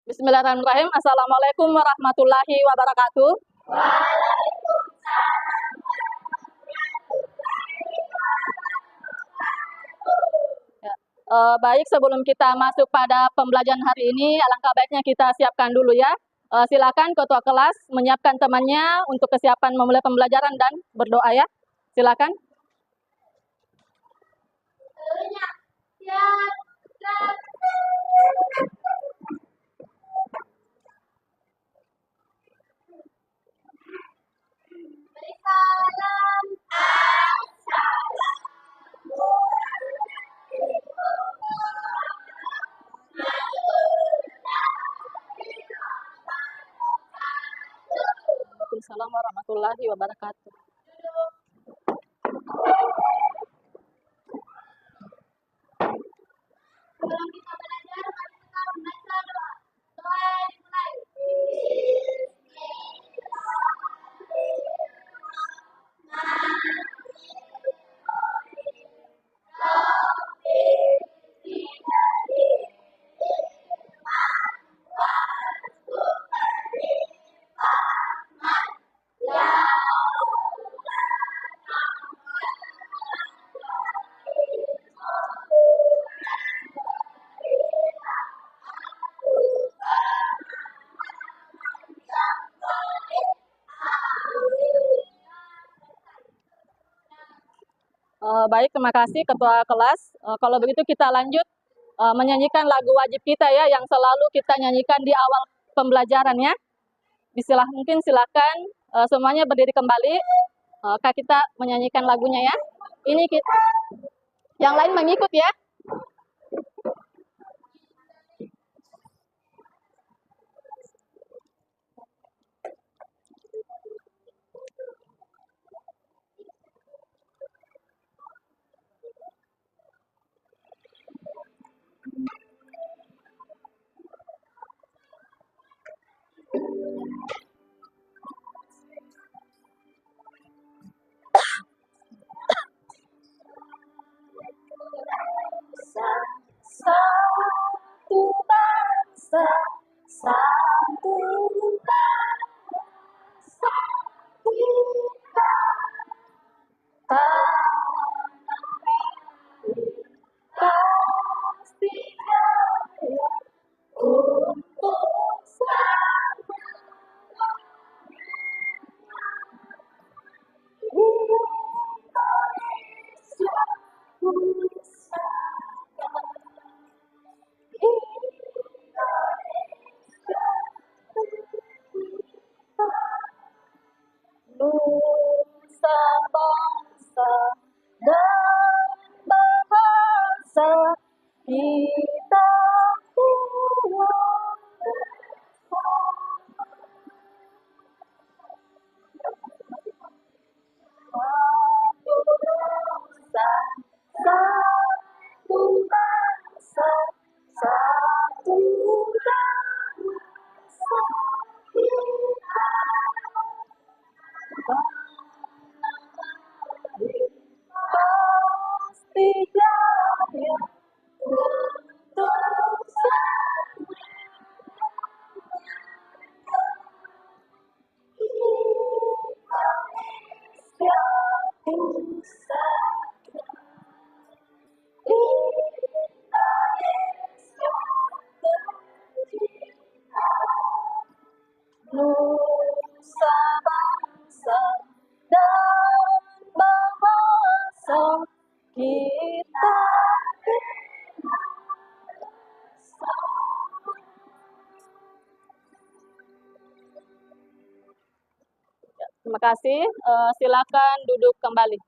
Bismillahirrahmanirrahim. Assalamualaikum warahmatullahi wabarakatuh. Ya. Baik, sebelum kita masuk pada pembelajaran hari ini, alangkah baiknya kita siapkan dulu ya. Silakan ketua kelas menyiapkan temannya untuk kesiapan memulai pembelajaran dan berdoa ya. Silakan. Waalaikumsalam warahmatullahi wabarakatuh. Sebelum kita belajar, mari kita membaca doa. Doa dimulai. Baik, terima kasih ketua kelas. Kalau begitu kita lanjut menyanyikan lagu wajib kita ya, yang selalu kita nyanyikan di awal pembelajaran ya. Mungkin silakan semuanya berdiri kembali. Kak kita menyanyikan lagunya ya. Ini kita, yang lain mengikut ya. Satu bangsa, satu bangsa kita, pasti jaya untuk selamat. Indonesia pusaka, nusa bangsa dan bahasa kita kuat bersama. Satu nusa, satu bangsa, satu bangsa kita. Pasti jaya untuk selamat. Indonesia pusaka, Indonesia tercinta, nusa bangsa dan bahasa kita bersama. Terima kasih. Silakan duduk kembali.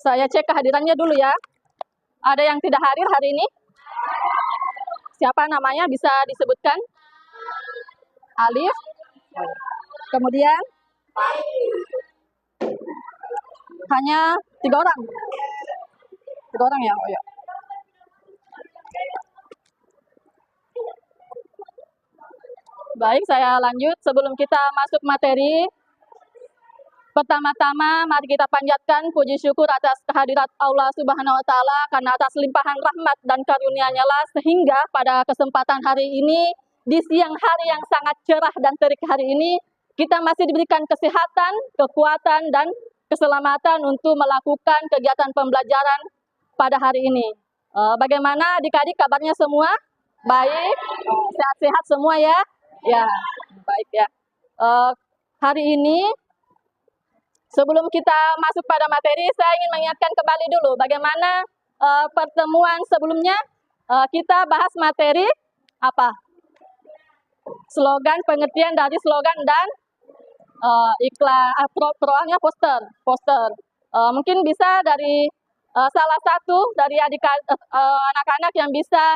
Saya cek kehadirannya dulu ya. Ada yang tidak hadir hari ini? Siapa namanya bisa disebutkan? Alif. Kemudian hanya 3 orang. 3 orang ya. Oh, ya. Baik, saya lanjut. Sebelum kita masuk materi, Pertama-tama mari kita panjatkan puji syukur atas kehadirat Allah Subhanahu wa taala karena atas limpahan rahmat dan karunia-Nya lah sehingga pada kesempatan hari ini di siang hari yang sangat cerah dan terik hari ini kita masih diberikan kesehatan, kekuatan dan keselamatan untuk melakukan kegiatan pembelajaran pada hari ini. Bagaimana adik-adik kabarnya semua? Baik, sehat-sehat semua ya? Ya, baik ya. Hari ini sebelum kita masuk pada materi, saya ingin mengingatkan kembali dulu bagaimana pertemuan sebelumnya kita bahas materi apa? Slogan, pengertian dari slogan dan iklan, proanya poster. Mungkin bisa dari salah satu dari anak-anak yang bisa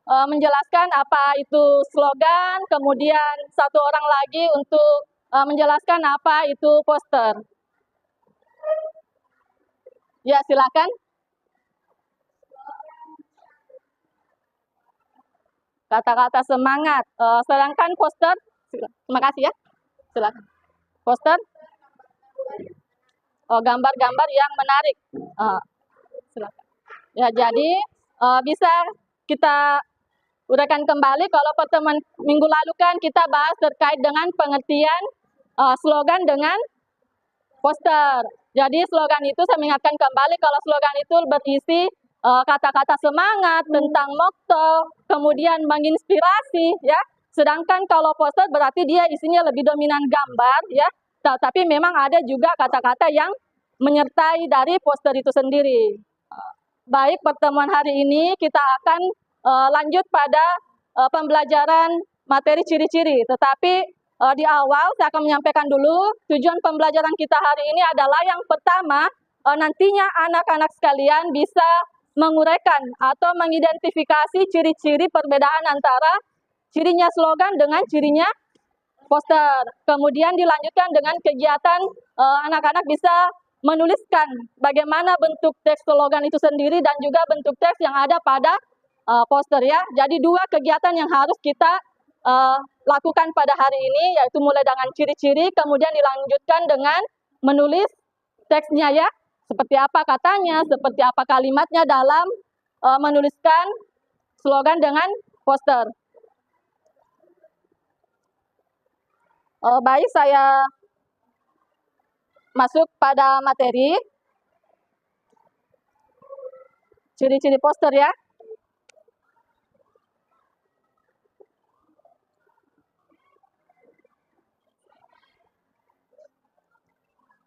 menjelaskan apa itu slogan, kemudian satu orang lagi untuk menjelaskan apa itu poster. Ya, silakan. Kata-kata semangat. Sedangkan poster, terima kasih ya. Silakan. Poster. Gambar-gambar yang menarik. Silakan. Ya, jadi bisa kita uraikan kembali kalau pertemuan minggu lalu kan kita bahas terkait dengan pengertian slogan dengan poster. Jadi slogan itu saya mengingatkan kembali kalau slogan itu berisi kata-kata semangat tentang motto, kemudian menginspirasi ya. Sedangkan kalau poster berarti dia isinya lebih dominan gambar ya. Tapi memang ada juga kata-kata yang menyertai dari poster itu sendiri. Baik, pertemuan hari ini kita akan lanjut pada pembelajaran materi ciri-ciri. Tetapi di awal saya akan menyampaikan dulu tujuan pembelajaran kita hari ini adalah yang pertama nantinya anak-anak sekalian bisa menguraikan atau mengidentifikasi ciri-ciri perbedaan antara cirinya slogan dengan cirinya poster. Kemudian dilanjutkan dengan kegiatan anak-anak bisa menuliskan bagaimana bentuk teks slogan itu sendiri dan juga bentuk teks yang ada pada poster ya. Jadi dua kegiatan yang harus kita lakukan pada hari ini yaitu mulai dengan ciri-ciri kemudian dilanjutkan dengan menulis teksnya ya. Seperti apa katanya, seperti apa kalimatnya dalam menuliskan slogan dengan poster. Baik, saya masuk pada materi ciri-ciri poster ya.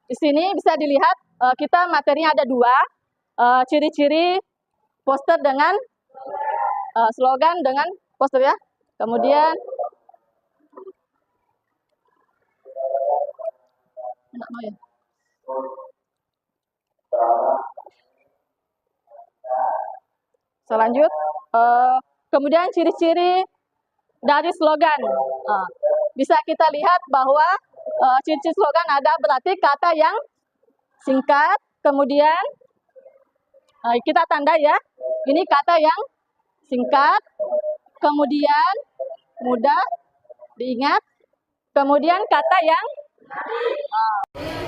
Di sini bisa dilihat kita materinya ada dua, ciri-ciri poster dengan slogan dengan poster ya. Kemudian selanjut, kemudian ciri-ciri dari slogan. Bisa kita lihat bahwa ciri-ciri slogan ada berarti kata yang singkat, kemudian kita tanda ya, ini kata yang singkat, kemudian mudah diingat, kemudian kata yang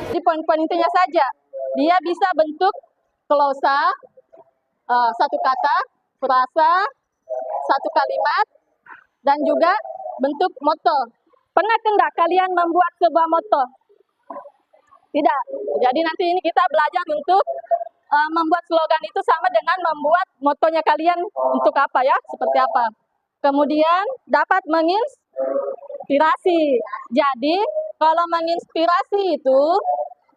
di poin-poin intinya saja, dia bisa bentuk klausa, satu kata, frasa, satu kalimat, dan juga bentuk motto. Pernah tidak kalian membuat sebuah motto? Tidak. Jadi nanti ini kita belajar untuk membuat slogan itu sama dengan membuat motonya kalian untuk apa ya, seperti apa. Kemudian dapat menginspirasi. Jadi kalau menginspirasi itu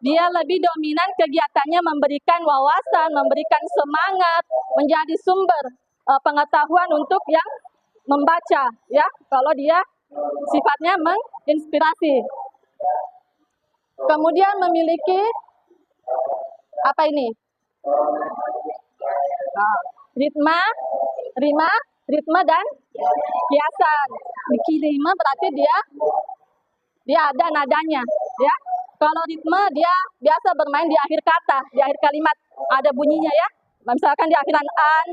dia lebih dominan kegiatannya memberikan wawasan, memberikan semangat, menjadi sumber pengetahuan untuk yang membaca ya. Kalau dia sifatnya menginspirasi. Kemudian memiliki apa ini? Ritme dan kiasan. Ritme berarti dia ada nadanya, ya. Kalau ritme dia biasa bermain di akhir kata, di akhir kalimat ada bunyinya ya. Misalkan di akhiran an,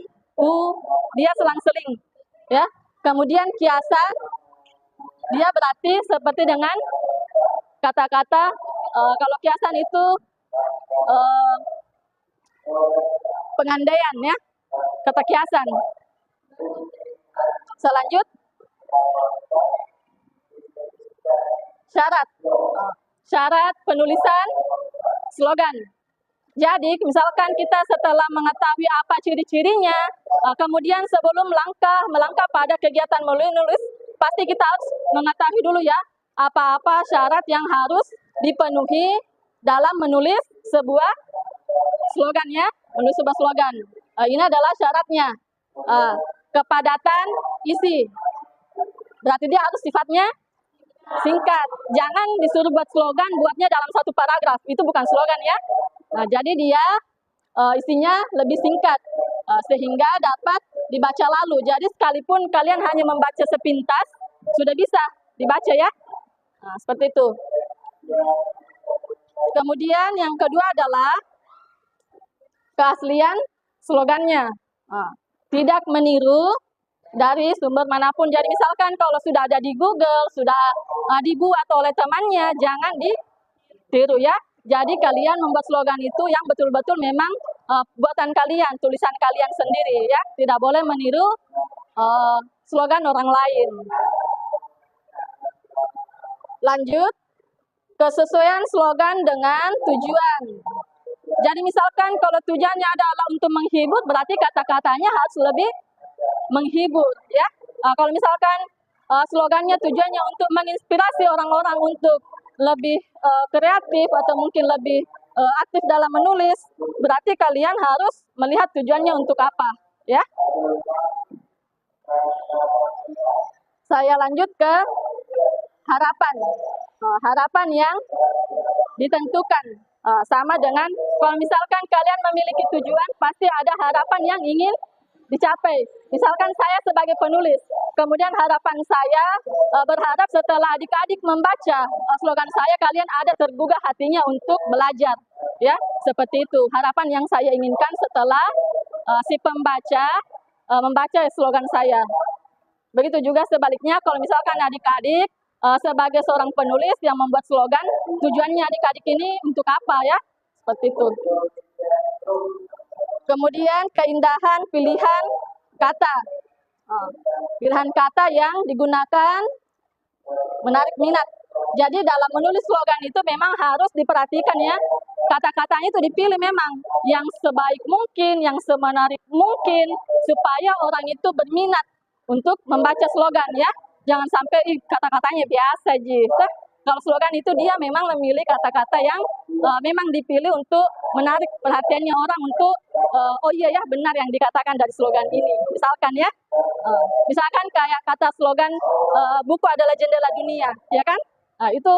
u, dia selang-seling, ya. Kemudian kiasan dia berarti seperti dengan kata-kata Kalau kiasan itu eh, pengandaian ya, kata kiasan. Selanjut, syarat. Syarat penulisan slogan. Jadi, misalkan kita setelah mengetahui apa ciri-cirinya, kemudian sebelum melangkah pada kegiatan menulis, pasti kita harus mengetahui dulu ya, apa-apa syarat yang harus dipenuhi dalam menulis sebuah slogan ya, menulis sebuah slogan. Ini adalah syaratnya. Kepadatan isi. Berarti dia harus sifatnya singkat. Jangan disuruh buat slogan, buatnya dalam satu paragraf. Itu bukan slogan ya. Nah, jadi dia isinya lebih singkat sehingga dapat dibaca lalu. Jadi sekalipun kalian hanya membaca sepintas, sudah bisa dibaca ya. Nah, seperti itu. Kemudian yang kedua adalah keaslian slogannya. Tidak meniru dari sumber manapun. Jadi misalkan kalau sudah ada di Google, sudah dibuat oleh temannya, jangan ditiru ya. Jadi kalian membuat slogan itu yang betul-betul memang buatan kalian, tulisan kalian sendiri ya. Tidak boleh meniru slogan orang lain. Lanjut, kesesuaian slogan dengan tujuan. Jadi misalkan kalau tujuannya adalah untuk menghibur, berarti kata-katanya harus lebih menghibur ya. Kalau misalkan slogannya tujuannya untuk menginspirasi orang-orang untuk lebih kreatif atau mungkin lebih aktif dalam menulis, berarti kalian harus melihat tujuannya untuk apa ya. Saya lanjut ke harapan. Harapan yang ditentukan sama dengan kalau misalkan kalian memiliki tujuan, pasti ada harapan yang ingin dicapai. Misalkan saya sebagai penulis, kemudian harapan saya berharap setelah adik-adik membaca slogan saya, kalian ada tergugah hatinya untuk belajar, ya seperti itu. Harapan yang saya inginkan setelah si pembaca membaca slogan saya. Begitu juga sebaliknya, kalau misalkan adik-adik sebagai seorang penulis yang membuat slogan, tujuannya adik-adik ini untuk apa ya? Seperti itu. Kemudian keindahan pilihan kata. Pilihan kata yang digunakan menarik minat. Jadi dalam menulis slogan itu memang harus diperhatikan ya. Kata-katanya itu dipilih memang yang sebaik mungkin, yang semenarik mungkin, supaya orang itu berminat untuk membaca slogan ya. Jangan sampai kata-katanya biasa aja. Kalau slogan itu dia memang memilih kata-kata yang memang dipilih untuk menarik perhatiannya orang untuk oh iya ya benar yang dikatakan dari slogan ini. Misalkan ya, misalkan kayak kata slogan buku adalah jendela dunia, ya kan? Itu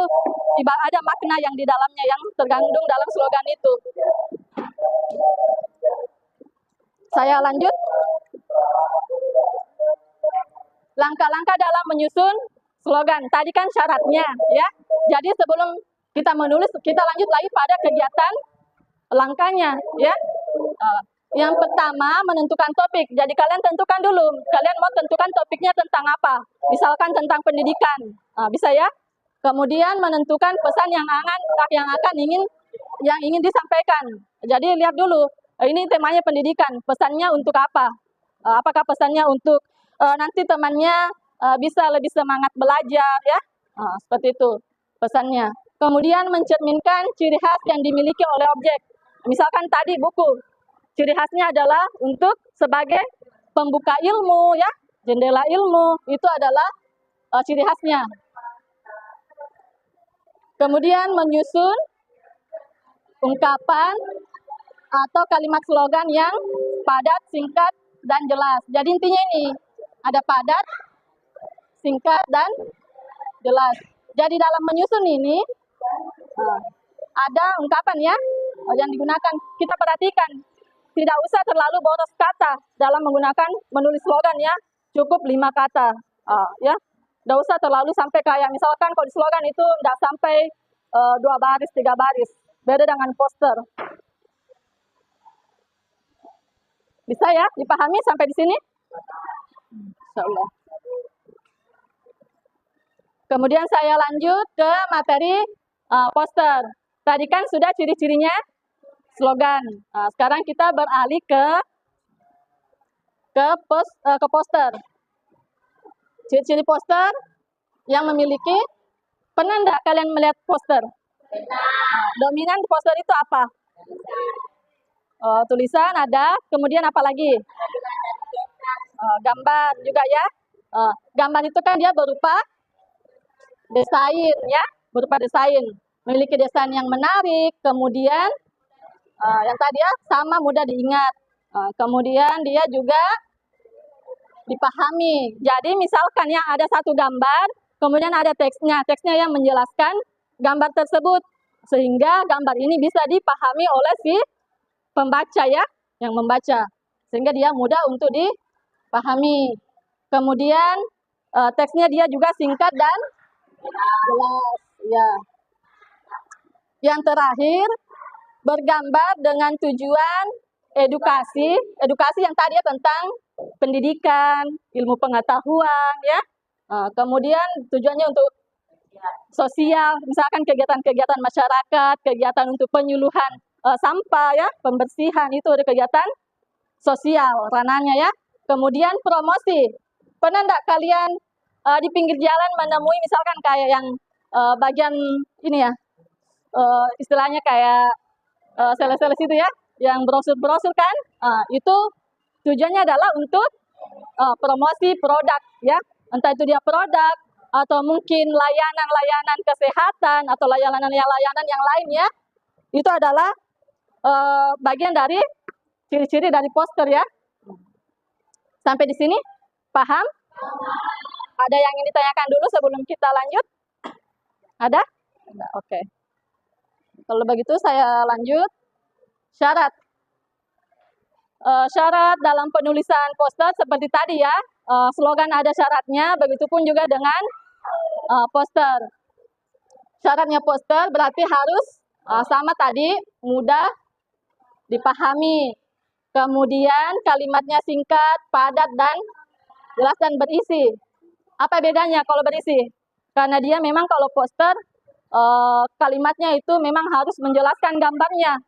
ada makna yang di dalamnya yang tergandung dalam slogan itu. Saya lanjut. Langkah-langkah dalam menyusun slogan. Tadi kan syaratnya, ya. Jadi sebelum kita menulis, kita lanjut lagi pada kegiatan langkahnya, ya. Yang pertama, menentukan topik. Jadi kalian tentukan dulu. Kalian mau tentukan topiknya tentang apa? Misalkan tentang pendidikan, bisa ya. Kemudian menentukan pesan yang ingin disampaikan. Jadi lihat dulu. Ini temanya pendidikan. Pesannya untuk apa? Apakah pesannya untuk nanti temannya bisa lebih semangat belajar ya, seperti itu pesannya. Kemudian mencerminkan ciri khas yang dimiliki oleh objek. Misalkan tadi buku, ciri khasnya adalah untuk sebagai pembuka ilmu ya, jendela ilmu, itu adalah ciri khasnya. Kemudian menyusun ungkapan atau kalimat slogan yang padat, singkat, dan jelas. Jadi intinya ini, ada padat, singkat, dan jelas. Jadi dalam menyusun ini, ada ungkapan ya, yang digunakan. Kita perhatikan, tidak usah terlalu boros kata dalam menggunakan menulis slogan ya, cukup 5 kata. Ya, tidak usah terlalu sampai kayak misalkan kalau di slogan itu tidak sampai 2 baris, 3 baris. Beda dengan poster. Bisa ya, dipahami sampai di sini? Insyaallah. Kemudian saya lanjut ke materi poster. Tadi kan sudah ciri-cirinya slogan. Nah, sekarang kita beralih ke poster. Ciri-ciri poster yang memiliki, pernah enggak kalian melihat poster? Dominan poster itu apa? Tulisan ada, kemudian apa lagi? Gambar juga ya. Gambar itu kan dia berupa desain ya, berupa desain. Memiliki desain yang menarik, kemudian yang tadi ya sama mudah diingat. Kemudian dia juga dipahami. Jadi misalkan ya ada satu gambar, kemudian ada teksnya yang menjelaskan gambar tersebut, sehingga gambar ini bisa dipahami oleh si pembaca ya, yang membaca, sehingga dia mudah untuk dipahami. Kemudian teksnya dia juga singkat dan jelas ya. Yang terakhir, bergambar dengan tujuan edukasi yang tadi ya tentang pendidikan, ilmu pengetahuan ya. Kemudian tujuannya untuk sosial, misalkan kegiatan-kegiatan masyarakat, kegiatan untuk penyuluhan sampah ya, pembersihan, itu ada kegiatan sosial ranahnya ya. Kemudian promosi. Pernah enggak kalian di pinggir jalan menemui misalkan kayak yang bagian ini ya, istilahnya kayak sales-sales itu ya, yang brosur-brosur kan, itu tujuannya adalah untuk promosi produk ya, entah itu dia produk atau mungkin layanan-layanan kesehatan atau layanan yang lain ya, itu adalah bagian dari ciri-ciri dari poster ya. Sampai di sini paham? Ada yang ingin ditanyakan dulu sebelum kita lanjut? Ada? Oke. Kalau begitu saya lanjut. Syarat. Syarat dalam penulisan poster seperti tadi ya, slogan ada syaratnya, begitupun juga dengan poster. Syaratnya poster berarti harus sama tadi, mudah dipahami. Kemudian kalimatnya singkat, padat, dan jelas dan berisi. Apa bedanya kalau berisi? Karena dia memang kalau poster, kalimatnya itu memang harus menjelaskan gambarnya.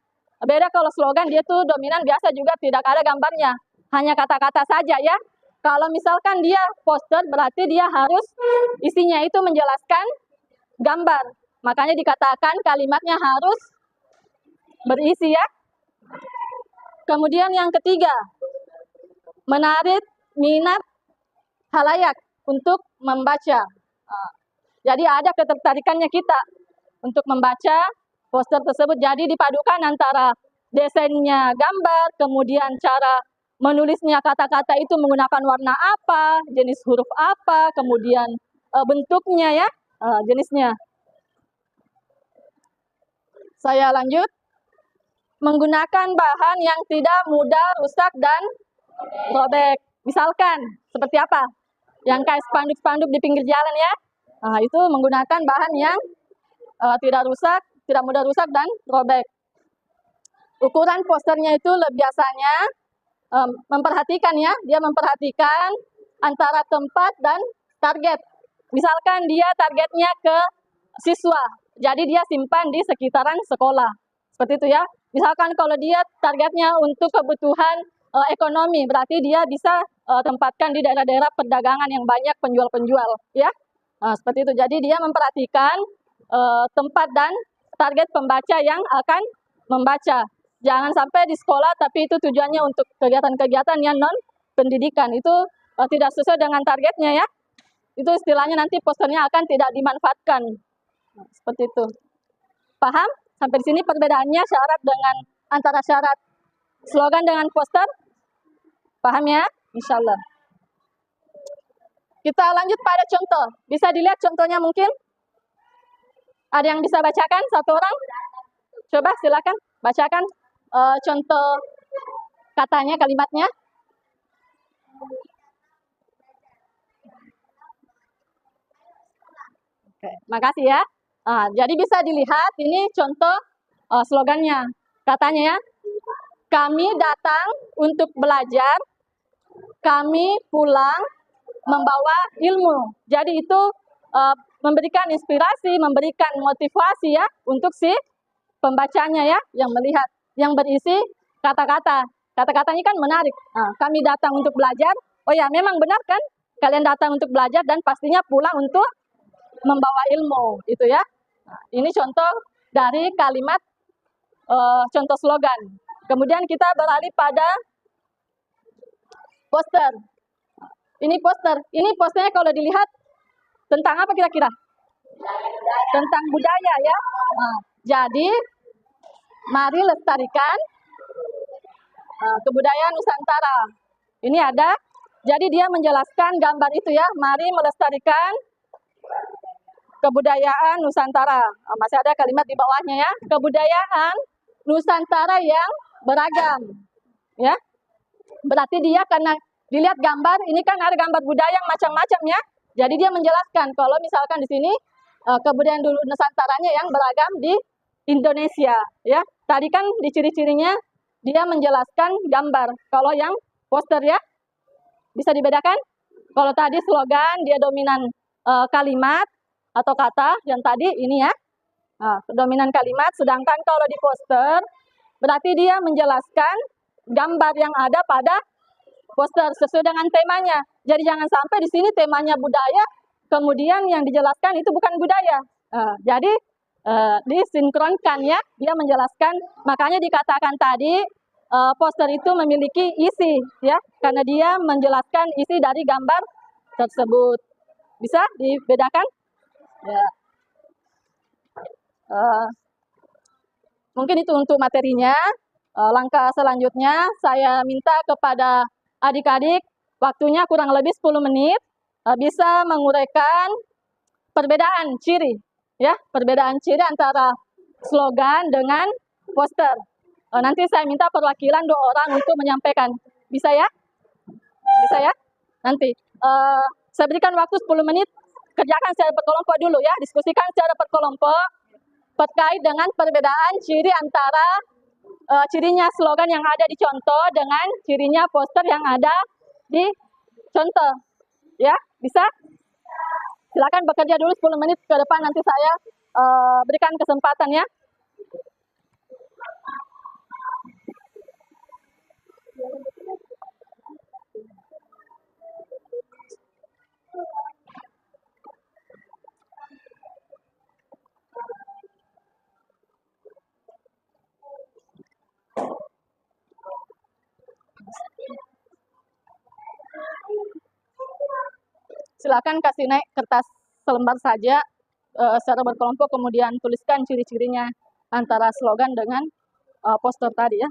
Beda kalau slogan, dia tuh dominan biasa juga tidak ada gambarnya, hanya kata-kata saja ya. Kalau misalkan dia poster, berarti dia harus isinya itu menjelaskan gambar. Makanya dikatakan kalimatnya harus berisi ya. Kemudian yang ketiga, menarik minat halayak untuk membaca. Jadi ada ketertarikannya kita untuk membaca poster tersebut. Jadi dipadukan antara desainnya gambar, kemudian cara menulisnya, kata-kata itu menggunakan warna apa, jenis huruf apa, kemudian bentuknya ya, jenisnya. Saya lanjut. Menggunakan bahan yang tidak mudah rusak dan robek. Misalkan seperti apa? Yang kayak spanduk-spanduk di pinggir jalan ya. Itu menggunakan bahan yang tidak rusak, tidak mudah rusak dan robek. Ukuran posternya itu biasanya memperhatikan ya, dia memperhatikan antara tempat dan target. Misalkan dia targetnya ke siswa, jadi dia simpan di sekitaran sekolah. Seperti itu ya. Misalkan kalau dia targetnya untuk kebutuhan ekonomi, berarti dia bisa tempatkan di daerah-daerah perdagangan yang banyak penjual-penjual ya. Seperti itu. Jadi dia memperhatikan tempat dan target pembaca yang akan membaca. Jangan sampai di sekolah tapi itu tujuannya untuk kegiatan-kegiatan yang non pendidikan, itu tidak sesuai dengan targetnya ya. Itu istilahnya nanti posternya akan tidak dimanfaatkan. Seperti itu. Paham? Sampai di sini perbedaannya syarat dengan antara syarat slogan dengan poster. Paham ya? Insya Allah. Kita lanjut pada contoh. Bisa dilihat contohnya mungkin? Ada yang bisa bacakan satu orang? Coba silakan bacakan contoh katanya, kalimatnya. Oke, makasih ya. Jadi bisa dilihat ini contoh slogannya. Katanya ya, kami datang untuk belajar, kami pulang membawa ilmu. Jadi itu memberikan inspirasi, memberikan motivasi ya untuk si pembacanya ya, yang melihat, yang berisi kata-kata. Kata-katanya kan menarik. Nah, kami datang untuk belajar. Oh ya, memang benar kan? Kalian datang untuk belajar dan pastinya pulang untuk membawa ilmu, itu ya. Nah, ini contoh dari kalimat contoh slogan. Kemudian kita beralih pada poster. Ini poster. Ini posternya kalau dilihat tentang apa kira-kira? Tentang budaya ya. Nah, jadi mari lestarikan kebudayaan Nusantara. Ini ada. Jadi dia menjelaskan gambar itu ya. Mari melestarikan kebudayaan Nusantara. Masih ada kalimat di bawahnya ya. Kebudayaan Nusantara yang beragam. Ya. Berarti dia karena dilihat gambar, ini kan ada gambar budaya yang macam-macam ya. Jadi dia menjelaskan kalau misalkan di sini kebudayaan dulu Nusantaranya yang beragam di Indonesia ya. Tadi kan di ciri-cirinya dia menjelaskan gambar. Kalau yang poster ya bisa dibedakan. Kalau tadi slogan dia dominan kalimat atau kata, yang tadi ini ya. Nah, dominan kalimat, sedangkan kalau di poster berarti dia menjelaskan gambar yang ada pada poster sesuai dengan temanya. Jadi jangan sampai di sini temanya budaya, kemudian yang dijelaskan itu bukan budaya. Jadi disinkronkan ya, dia menjelaskan. Makanya dikatakan tadi poster itu memiliki isi ya, karena dia menjelaskan isi dari gambar tersebut. Bisa dibedakan? Ya. Mungkin itu untuk materinya. Langkah selanjutnya saya minta kepada adik-adik, waktunya kurang lebih 10 menit, bisa menguraikan perbedaan ciri, ya, perbedaan ciri antara slogan dengan poster. Nanti saya minta perwakilan 2 orang untuk menyampaikan. Bisa ya? Bisa ya? Nanti. Saya berikan waktu 10 menit, kerjakan secara berkelompok dulu ya, diskusikan secara berkelompok terkait dengan perbedaan ciri antara cirinya slogan yang ada di contoh dengan cirinya poster yang ada di contoh. Ya, bisa? Silakan bekerja dulu 10 menit ke depan, nanti saya berikan kesempatan ya. Silakan kasih naik kertas selembar saja secara berkelompok, kemudian tuliskan ciri-cirinya antara slogan dengan poster tadi ya.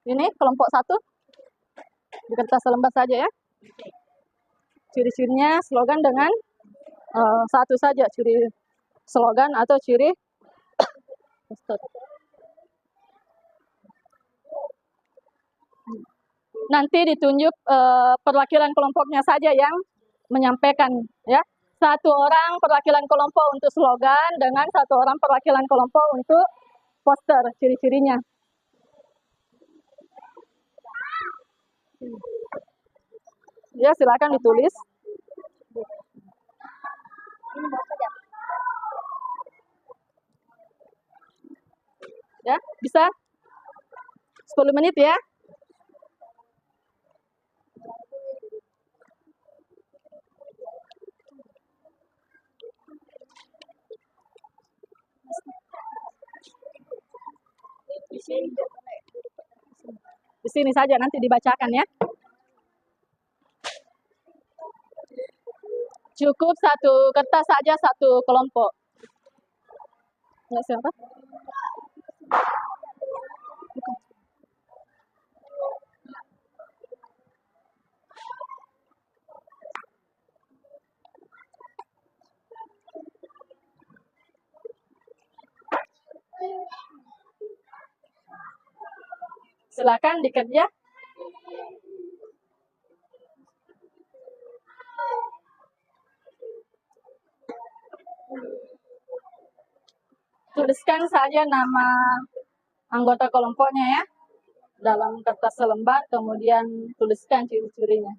Ini kelompok 1 di kertas selembar saja ya. Ciri-cirinya slogan dengan satu saja ciri slogan atau ciri poster. Nanti ditunjuk perwakilan kelompoknya saja yang menyampaikan ya. 1 orang perwakilan kelompok untuk slogan dengan 1 orang perwakilan kelompok untuk poster ciri-cirinya. Ya, silakan ditulis. Ya, bisa? 10 menit ya. Di sini saja nanti dibacakan ya. Cukup 1 kertas saja 1 kelompok. Ya, siapa? Silakan dikerja. Tuliskan saja nama anggota kelompoknya ya dalam kertas selembar, kemudian tuliskan ciri-cirinya.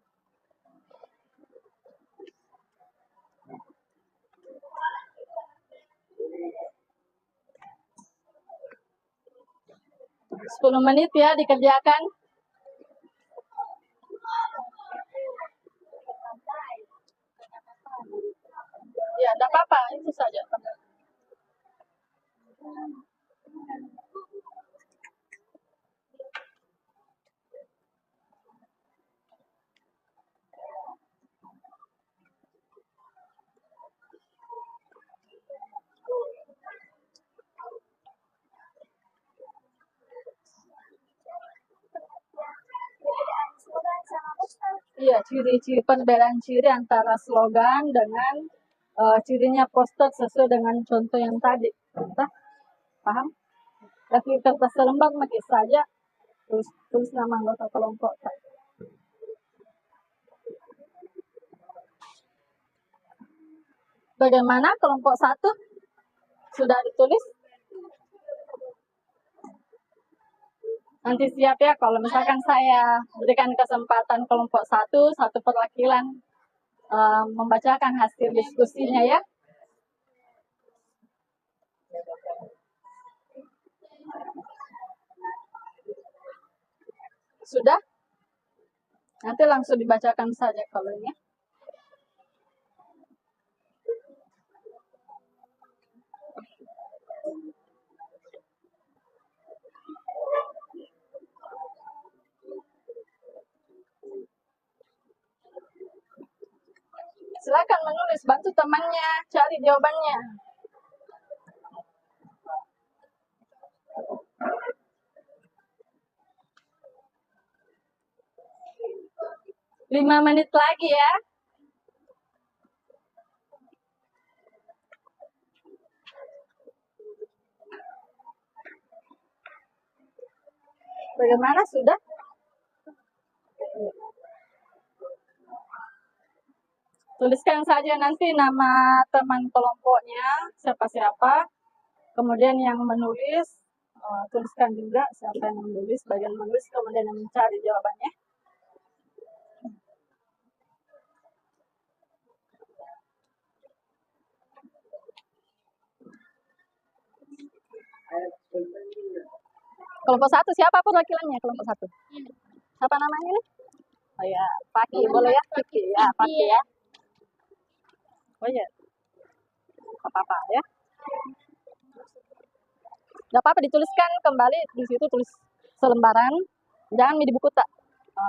10 menit ya dikerjakan. Ya, tidak apa-apa, itu saja. Iya, ciri-ciri perbedaan ciri antara slogan dengan cirinya poster sesuai dengan contoh yang tadi. Entah, paham? Tapi kertas selembar pakai saja tulis nama anggota kelompok. Bagaimana kelompok 1 sudah ditulis? Nanti siap ya kalau misalkan saya berikan kesempatan kelompok 1 satu perwakilan membacakan hasil diskusinya ya. Sudah? Nanti langsung dibacakan saja kalau ini. Silakan menulis, bantu temannya cari jawabannya. Lima menit lagi ya. Bagaimana sudah? Tuliskan saja nanti nama teman kelompoknya, siapa-siapa. Kemudian yang menulis, tuliskan juga siapa yang menulis, bagian menulis, kemudian yang mencari jawabannya. Kelompok 1 siapa perwakilannya kelompok 1? Siapa namanya nih? Oh ya, Paki, boleh ya? Paki ya, Paki ya. Oh ya, apa-apa ya. Gak apa-apa dituliskan kembali di situ, tulis selembaran, jangan di buku tak.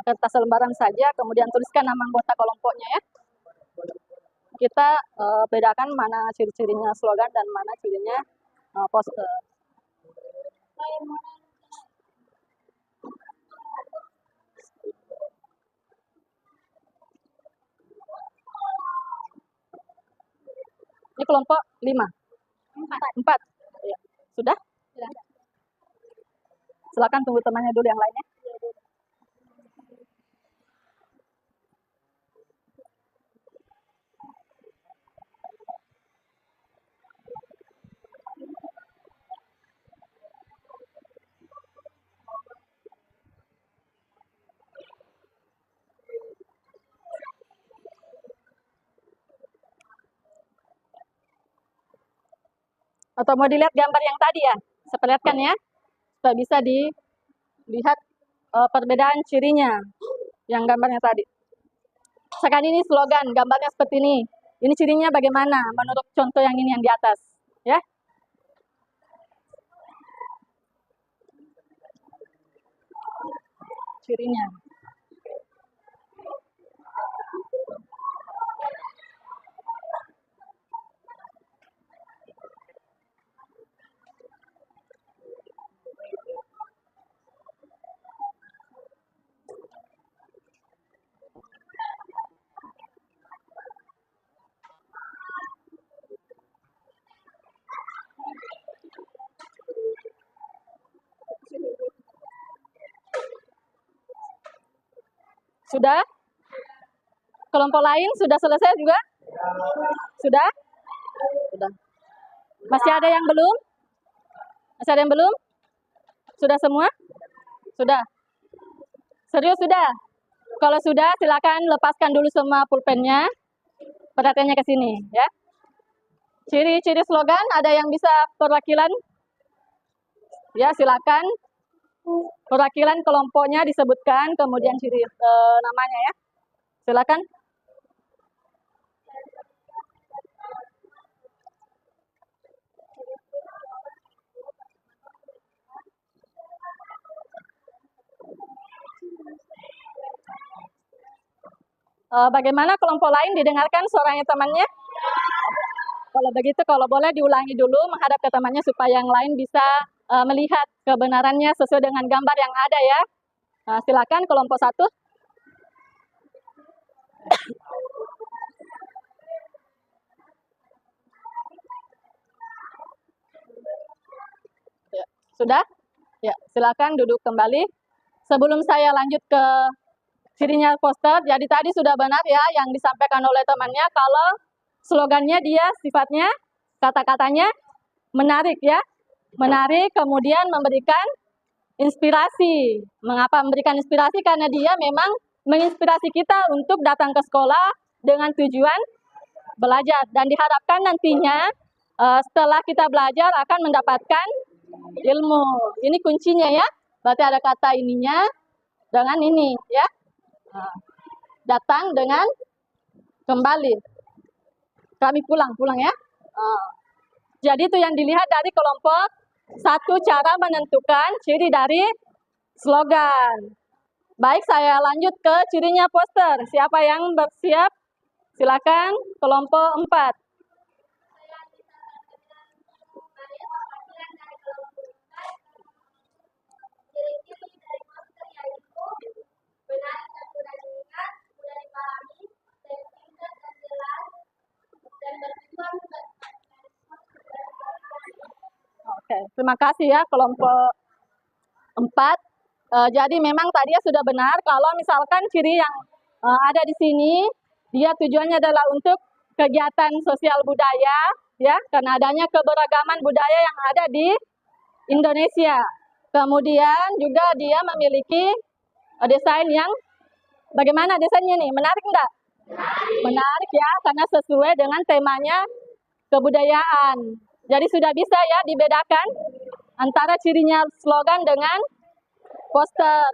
Kertas selembaran saja, kemudian tuliskan nama anggota kelompoknya ya. Kita bedakan mana ciri-cirinya slogan dan mana cirinya poster. Ini kelompok 5. 4. Ya. Sudah? Sudah. Silakan tunggu temannya dulu yang lainnya. Atau mau dilihat gambar yang tadi ya? Saya perlihatkan ya, supaya bisa dilihat perbedaan cirinya yang gambarnya tadi. Sekarang ini slogan, gambarnya seperti ini. Ini cirinya bagaimana menurut contoh yang ini yang di atas, ya? Cirinya. Sudah? Kelompok lain sudah selesai juga? Sudah? Sudah. Masih ada yang belum? Masih ada yang belum? Sudah semua? Sudah. Serius sudah? Kalau sudah, silakan lepaskan dulu semua pulpennya. Perhatiannya ke sini, ya. Ciri-ciri slogan, ada yang bisa perwakilan? Ya, silakan. Perwakilan kelompoknya disebutkan, kemudian ciri namanya ya. Silakan. Bagaimana kelompok lain didengarkan suaranya temannya? Kalau begitu, kalau boleh diulangi dulu menghadap ke temannya supaya yang lain bisa melihat kebenarannya sesuai dengan gambar yang ada ya. Silakan kelompok 1. Ya, sudah? Ya, silakan duduk kembali. Sebelum saya lanjut ke cirinya poster, jadi tadi sudah benar ya yang disampaikan oleh temannya kalau slogannya dia sifatnya, kata-katanya menarik ya. Menarik, kemudian memberikan inspirasi. Mengapa memberikan inspirasi? Karena dia memang menginspirasi kita untuk datang ke sekolah dengan tujuan belajar. Dan diharapkan nantinya setelah kita belajar akan mendapatkan ilmu. Ini kuncinya ya. Berarti ada kata ininya dengan ini ya. Datang dengan kembali. Kami pulang ya. Jadi itu yang dilihat dari kelompok 1, cara menentukan ciri dari slogan. Baik, saya lanjut ke cirinya poster. Siapa yang bersiap? Silakan kelompok 4. Benar dan mudah diingat, mudah dipahami, singkat dan jelas, dan bertujuan Oke, terima kasih ya kelompok 4. Jadi memang tadi sudah benar kalau misalkan ciri yang ada di sini, dia tujuannya adalah untuk kegiatan sosial budaya, ya, karena adanya keberagaman budaya yang ada di Indonesia. Kemudian juga dia memiliki desain yang bagaimana desainnya nih? Menarik enggak? Menarik ya, karena sesuai dengan temanya kebudayaan. Jadi sudah bisa ya dibedakan antara cirinya slogan dengan poster.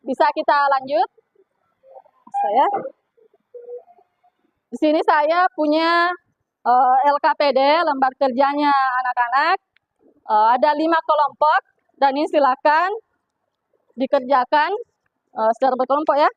Bisa kita lanjut? Saya di sini saya punya LKPD, lembar kerjanya anak-anak. Ada 5 kelompok dan ini silakan dikerjakan secara berkelompok ya.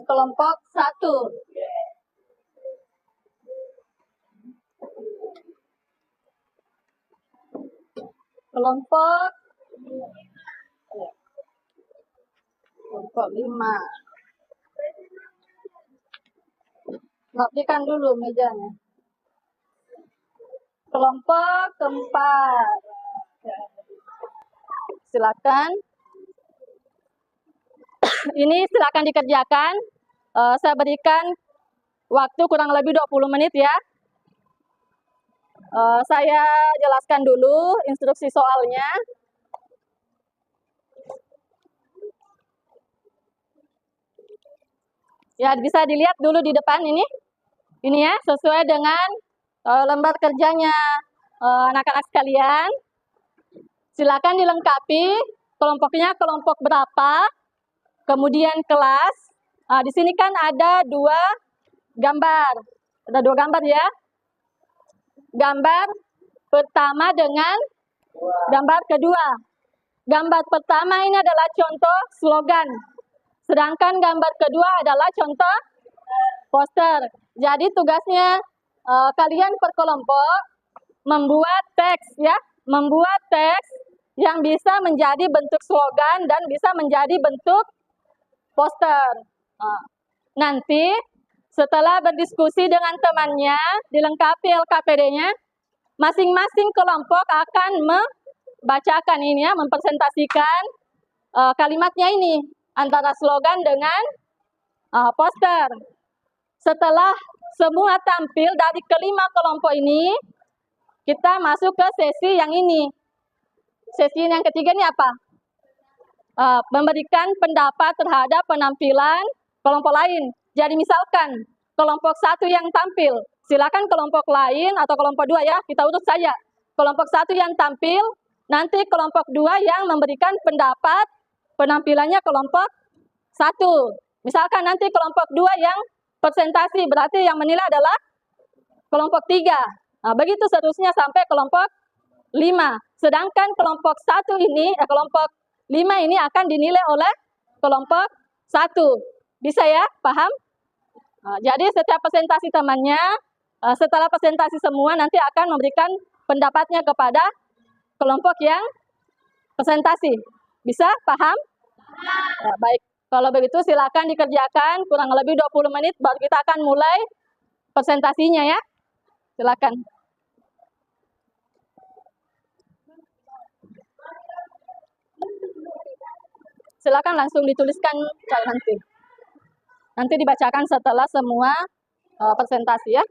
Kelompok 1. Kelompok 5. Rapikan dulu mejanya. Kelompok 4. Silakan. Ini silakan dikerjakan. Saya berikan waktu kurang lebih 20 menit ya. Saya jelaskan dulu instruksi soalnya. Ya, bisa dilihat dulu di depan ini. Ini ya, sesuai dengan lembar kerjanya anak-anak sekalian. Silakan dilengkapi kelompoknya kelompok berapa, kemudian kelas. Di sini kan ada 2 gambar. Ada 2 gambar ya. Gambar pertama dengan gambar kedua. Gambar pertama ini adalah contoh slogan. Sedangkan gambar kedua adalah contoh poster. Jadi tugasnya kalian per kelompok membuat teks ya, membuat teks yang bisa menjadi bentuk slogan dan bisa menjadi bentuk poster. Nanti setelah berdiskusi dengan temannya, dilengkapi LKPD-nya, masing-masing kelompok akan membacakan ini ya, mempresentasikan kalimatnya ini antara slogan dengan poster. Setelah semua tampil dari kelima kelompok ini, kita masuk ke sesi yang ini. Sesi yang ketiga ini apa? Memberikan pendapat terhadap penampilan kelompok lain. Jadi misalkan kelompok satu yang tampil, silakan kelompok lain atau kelompok dua ya, kita urut saja. Kelompok satu yang tampil, nanti kelompok dua yang memberikan pendapat penampilannya kelompok satu. Misalkan nanti kelompok dua yang presentasi, berarti yang menilai adalah kelompok tiga. Nah, begitu seterusnya sampai kelompok 5. Sedangkan kelompok 1 ini, kelompok 5 ini akan dinilai oleh kelompok 1. Bisa ya? Paham? Nah, jadi setiap presentasi temannya, setelah presentasi semua nanti akan memberikan pendapatnya kepada kelompok yang presentasi. Bisa? Paham? Ya, baik. Kalau begitu silakan dikerjakan kurang lebih 20 menit baru kita akan mulai presentasinya ya. Silakan. Silakan langsung dituliskan nanti. Nanti dibacakan setelah semua presentasi ya.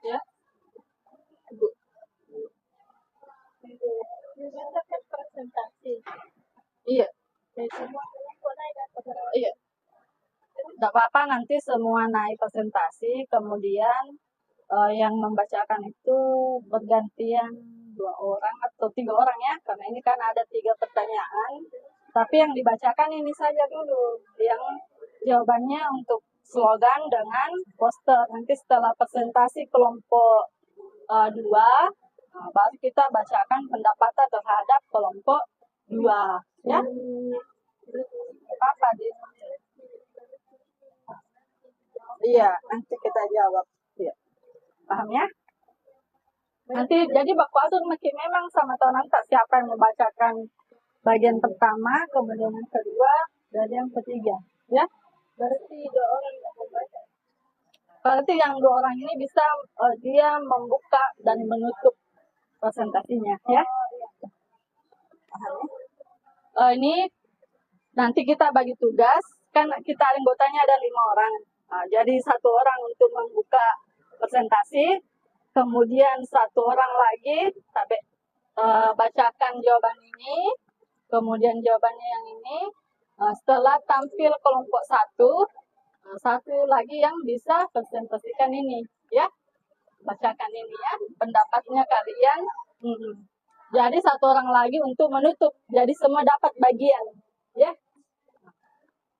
Ya. Presentasi. Iya. Iya. Tidak apa-apa nanti semua naik presentasi, kemudian yang membacakan itu bergantian 2 orang atau 3 orang ya, karena ini kan ada 3 pertanyaan. Tapi yang dibacakan ini saja dulu, yang jawabannya untuk slogan dengan poster. Nanti setelah presentasi kelompok 2, baru kita bacakan pendapat terhadap kelompok 2 ya. Apa di? Iya, nanti kita jawab. Iya. Paham ya? Nanti jadi baku atur makin memang sama tahun nanti siapa yang membacakan bagian pertama, kemudian yang kedua, dan yang ketiga. Ya? Berarti 2 orang yang membaca. Berarti yang 2 orang ini bisa dia membuka dan menutup presentasinya. Ya? Paham ya? Ini nanti kita bagi tugas, kan kita anggotanya ada 5 orang. Nah, jadi 1 orang untuk membuka presentasi, kemudian 1 orang lagi sampai bacakan jawaban ini, kemudian jawabannya yang ini. Setelah tampil kelompok 1, 1 lagi yang bisa presentasikan ini, ya. Bacakan ini ya, pendapatnya kalian. Jadi 1 orang lagi untuk menutup. Jadi semua dapat bagian, ya.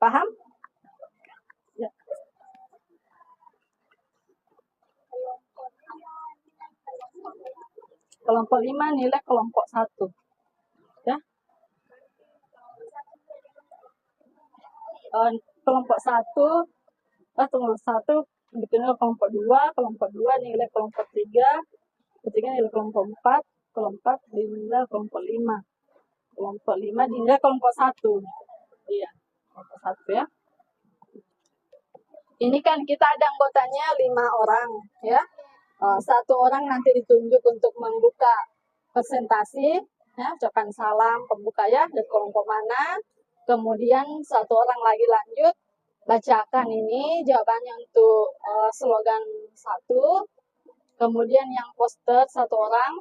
Paham? Ya. Kelompok 5 nilai kelompok 1. Ya. Kelompok 1 nilai kelompok 2, kelompok 2 nilai kelompok 3, ketiga nilai kelompok 4, kelompok 4 dinilai kelompok 5. Kelompok 5 dinilai kelompok 1. Iya, kelompok 1 ya. Ini kan kita ada anggotanya 5 orang ya. 1 orang nanti ditunjuk untuk membuka presentasi, ya, ucapan salam pembuka ya, dari kelompok mana. Kemudian 1 orang lagi lanjut bacakan ini jawabannya untuk slogan 1. Kemudian yang poster 1 orang,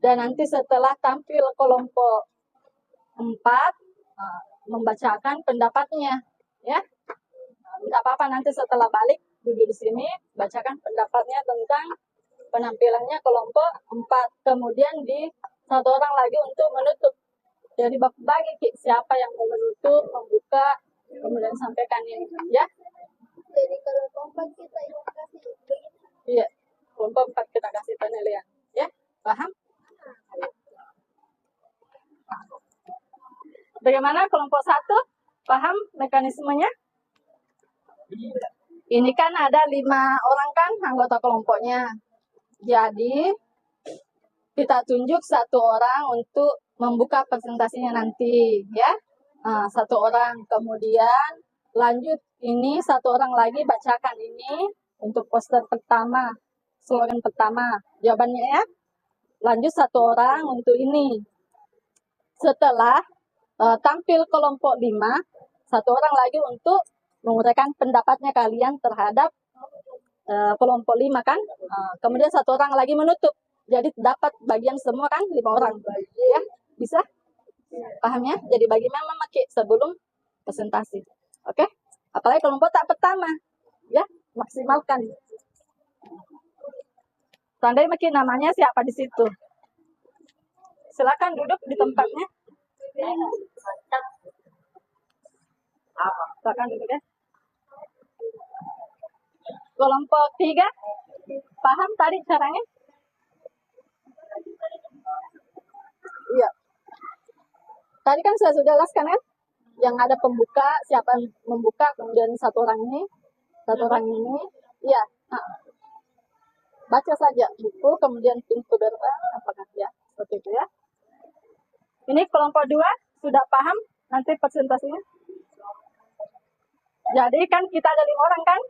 dan nanti setelah tampil kelompok 4 membacakan pendapatnya ya. Tidak apa-apa nanti setelah balik duduk di sini bacakan pendapatnya tentang penampilannya kelompok 4. Kemudian di satu orang lagi untuk menutup. Jadi bagi Ki, siapa yang mau menutup, membuka, kemudian sampaikan ini, ya. Jadi kalau kompak kita yang kasih begini. Iya, kelompok 4 kita kasih penilaian, ya. Paham? Bagaimana kelompok 1? Paham mekanismenya? Ini kan ada 5 orang kan anggota kelompoknya. Jadi kita tunjuk satu orang untuk membuka presentasinya nanti, ya. Nah, satu orang, kemudian lanjut ini satu orang lagi bacakan ini untuk poster pertama, slogan pertama, jawabannya ya. Lanjut satu orang untuk ini. Setelah tampil kelompok 5, satu orang lagi untuk menguraikan pendapatnya kalian terhadap kelompok 5 kan. Kemudian satu orang lagi menutup. Jadi dapat bagian semua kan 5 orang. Ya, bisa? Paham ya? Jadi bagi memakai sebelum presentasi. Oke? Apalagi kelompok tak pertama. Ya, maksimalkan. Tandai makin namanya siapa di situ. Silakan duduk di tempatnya. Silakan duduk ya. Kelompok 3, paham tadi caranya? Iya. Tadi kan saya sudah jelaskan kan? Yang ada pembuka, siapa yang membuka, kemudian satu orang ini, satu orang ini. Iya. Baca saja buku, kemudian pintu gerbang, apakah ya? Seperti itu ya. Ini kelompok 2, sudah paham nanti presentasinya? Jadi kan kita ada 5 orang kan?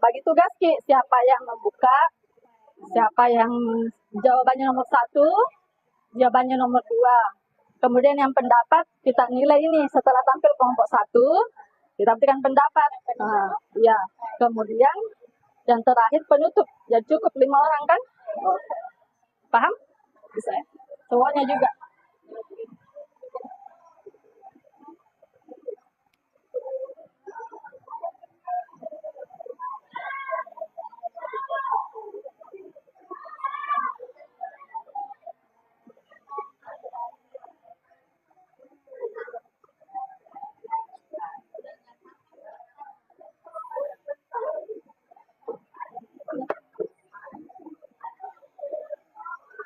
Bagi tugas Ki, siapa yang membuka, siapa yang jawabannya nomor 1, jawabannya nomor 2. Kemudian yang pendapat kita nilai ini setelah tampil kelompok 1, kita berikan pendapat. Ya. Kemudian yang terakhir penutup. Jadi cukup 5 orang kan? Paham? Bisa ya? Semuanya juga.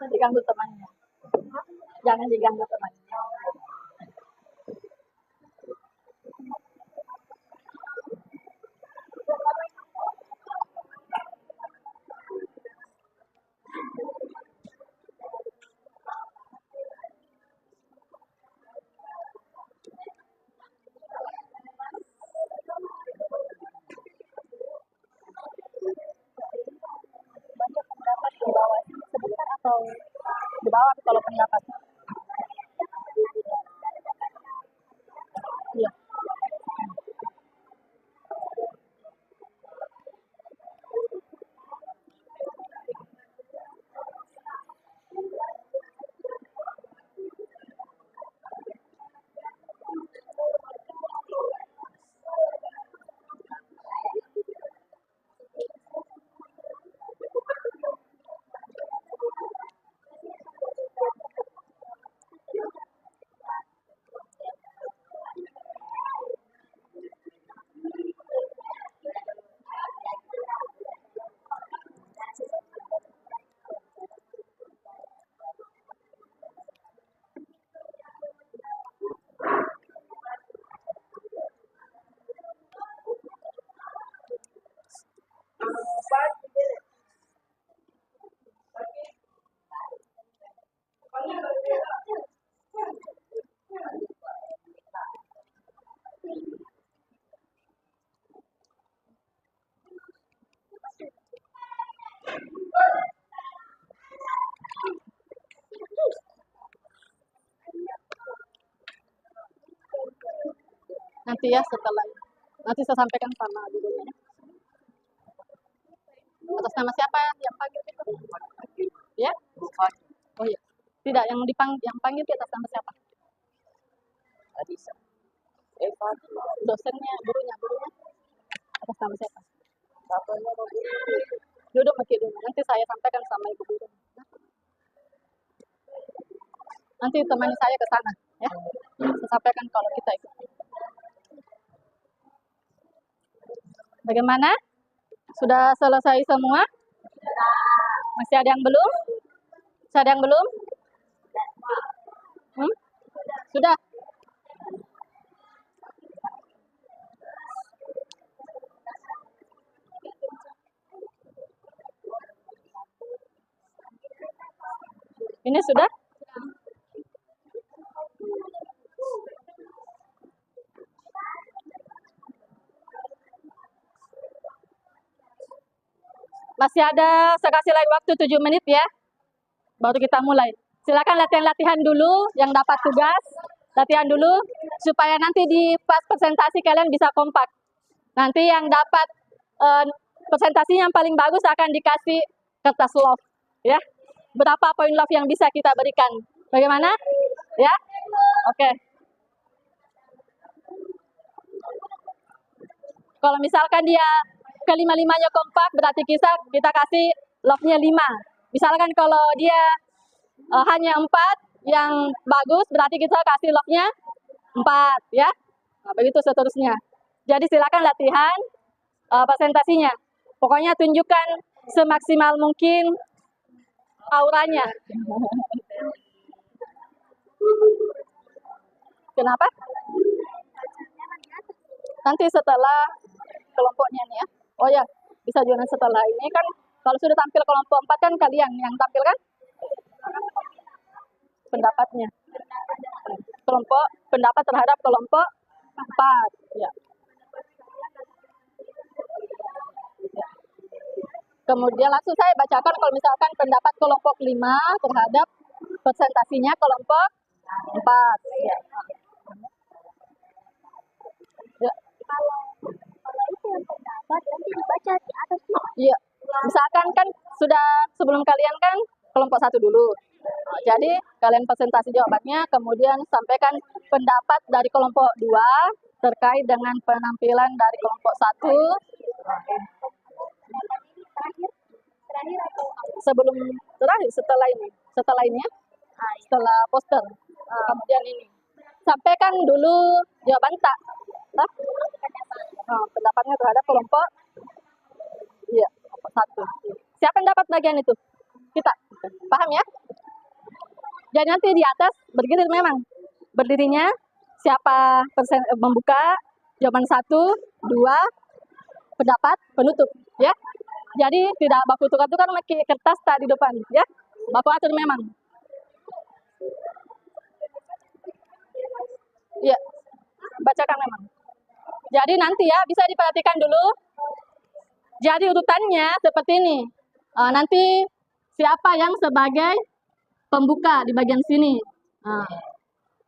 Jangan diganggu temannya. Jangan diganggu temannya. Pendapat di bawah sebentar atau di bawah kalau pendapat? Iya. Nanti ya setelah nanti saya sampaikan sama gurunya. Atas nama siapa yang panggil itu? Ya? Oh iya. Tidak, yang panggil itu atas nama siapa? Adisa. Dosennya, gurunya. Atas nama siapa? Duduk Maki dulu. Nanti saya sampaikan sama ibu guru. Nanti temani saya ke sana, ya. Saya sampaikan kalau kita ikut. Bagaimana? Sudah selesai semua? Masih ada yang belum? Masih ada yang belum? Sudah? Ini sudah? Masih ada, saya kasih lagi waktu 7 menit ya. Baru kita mulai. Silakan latihan-latihan dulu yang dapat tugas. Latihan dulu supaya nanti di pas presentasi kalian bisa kompak. Nanti yang dapat presentasi yang paling bagus akan dikasih kertas love, ya. Berapa poin love yang bisa kita berikan? Bagaimana? Ya? Oke. Kalau misalkan dia kelima-limanya kompak, berarti kita kasih love-nya 5. Misalkan kalau dia hanya 4 yang bagus, berarti kita kasih love-nya 4, ya. Nah, begitu seterusnya. Jadi silakan latihan presentasinya. Pokoknya tunjukkan semaksimal mungkin auranya. Kenapa? Nanti setelah kelompoknya nih ya. Oh ya, bisa juga setelah ini kan kalau sudah tampil kelompok 4 kan kalian yang tampil kan? Pendapatnya. Kelompok pendapat terhadap kelompok 4, ya. Kemudian langsung saya bacakan kalau misalkan pendapat kelompok 5 terhadap presentasinya kelompok 4. Ya. Ya. Kalau itu yang pendapat nanti dibaca di atas. Iya. Misalkan kan sudah sebelum kalian kan kelompok 1 dulu. Nah, jadi kalian presentasi jawabannya, kemudian sampaikan pendapat dari kelompok 2 terkait dengan penampilan dari kelompok 1. Terakhir atau Sebelum terakhir, setelah ini ya, setelah poster. Kemudian ini sampaikan dulu jawaban tak. Pendapatnya terhadap kelompok, iya, kelompok 1. Siapa yang dapat bagian itu? Kita. Paham ya? Jadi nanti di atas berdiri memang. Berdirinya siapa membuka jawaban 1, 2, pendapat, penutup, ya. Jadi tidak baku tukar-tukar pakai kertas tak di depan, ya. Baku atur memang. Iya. Bacakan memang. Jadi nanti ya bisa diperhatikan dulu. Jadi urutannya seperti ini. Nanti siapa yang sebagai pembuka di bagian sini.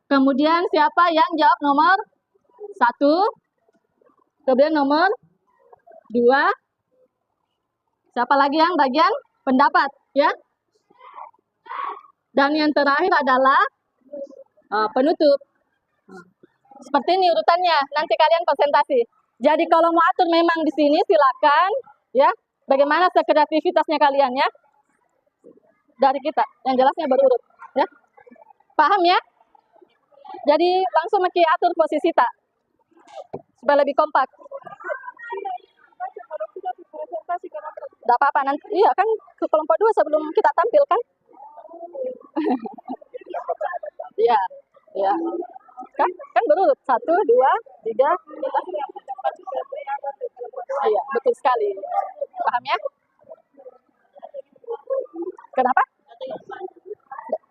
Kemudian siapa yang jawab nomor 1. Kemudian nomor 2. Siapa lagi yang bagian pendapat, ya. Dan yang terakhir adalah penutup. Seperti ini urutannya. Nanti kalian presentasi. Jadi kalau mau atur memang di sini silakan, ya. Bagaimana sekreativitasnya kalian, ya. Dari kita, yang jelasnya berurut, ya. Paham ya? Jadi langsung atur posisi tak supaya lebih kompak. Tidak apa-apa nanti, iya kan ke kelompok 2 sebelum kita tampil kan? Iya, iya. Kan berurut 1, 2, 3. Iya, betul sekali. Paham ya? Kenapa?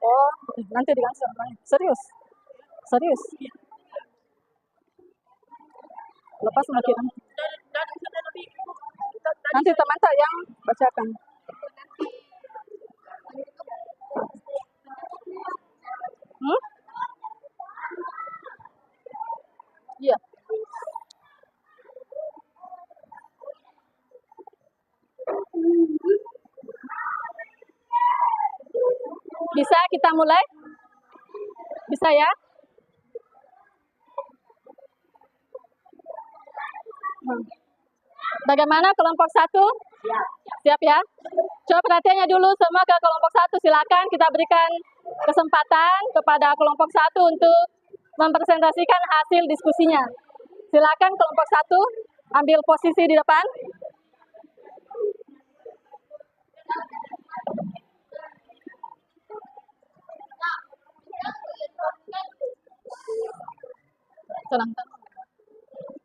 Oh, nanti dikasih orangnya. Serius? Serius? Lepas makin nanti teman tak yang bacakan. Iya. Bisa kita mulai? Bisa ya? Bagaimana kelompok 1? Siap ya? Coba perhatiannya dulu semua ke kelompok 1. Silakan kita berikan kesempatan kepada kelompok 1 untuk mempresentasikan hasil diskusinya. Silakan kelompok 1 ambil posisi di depan.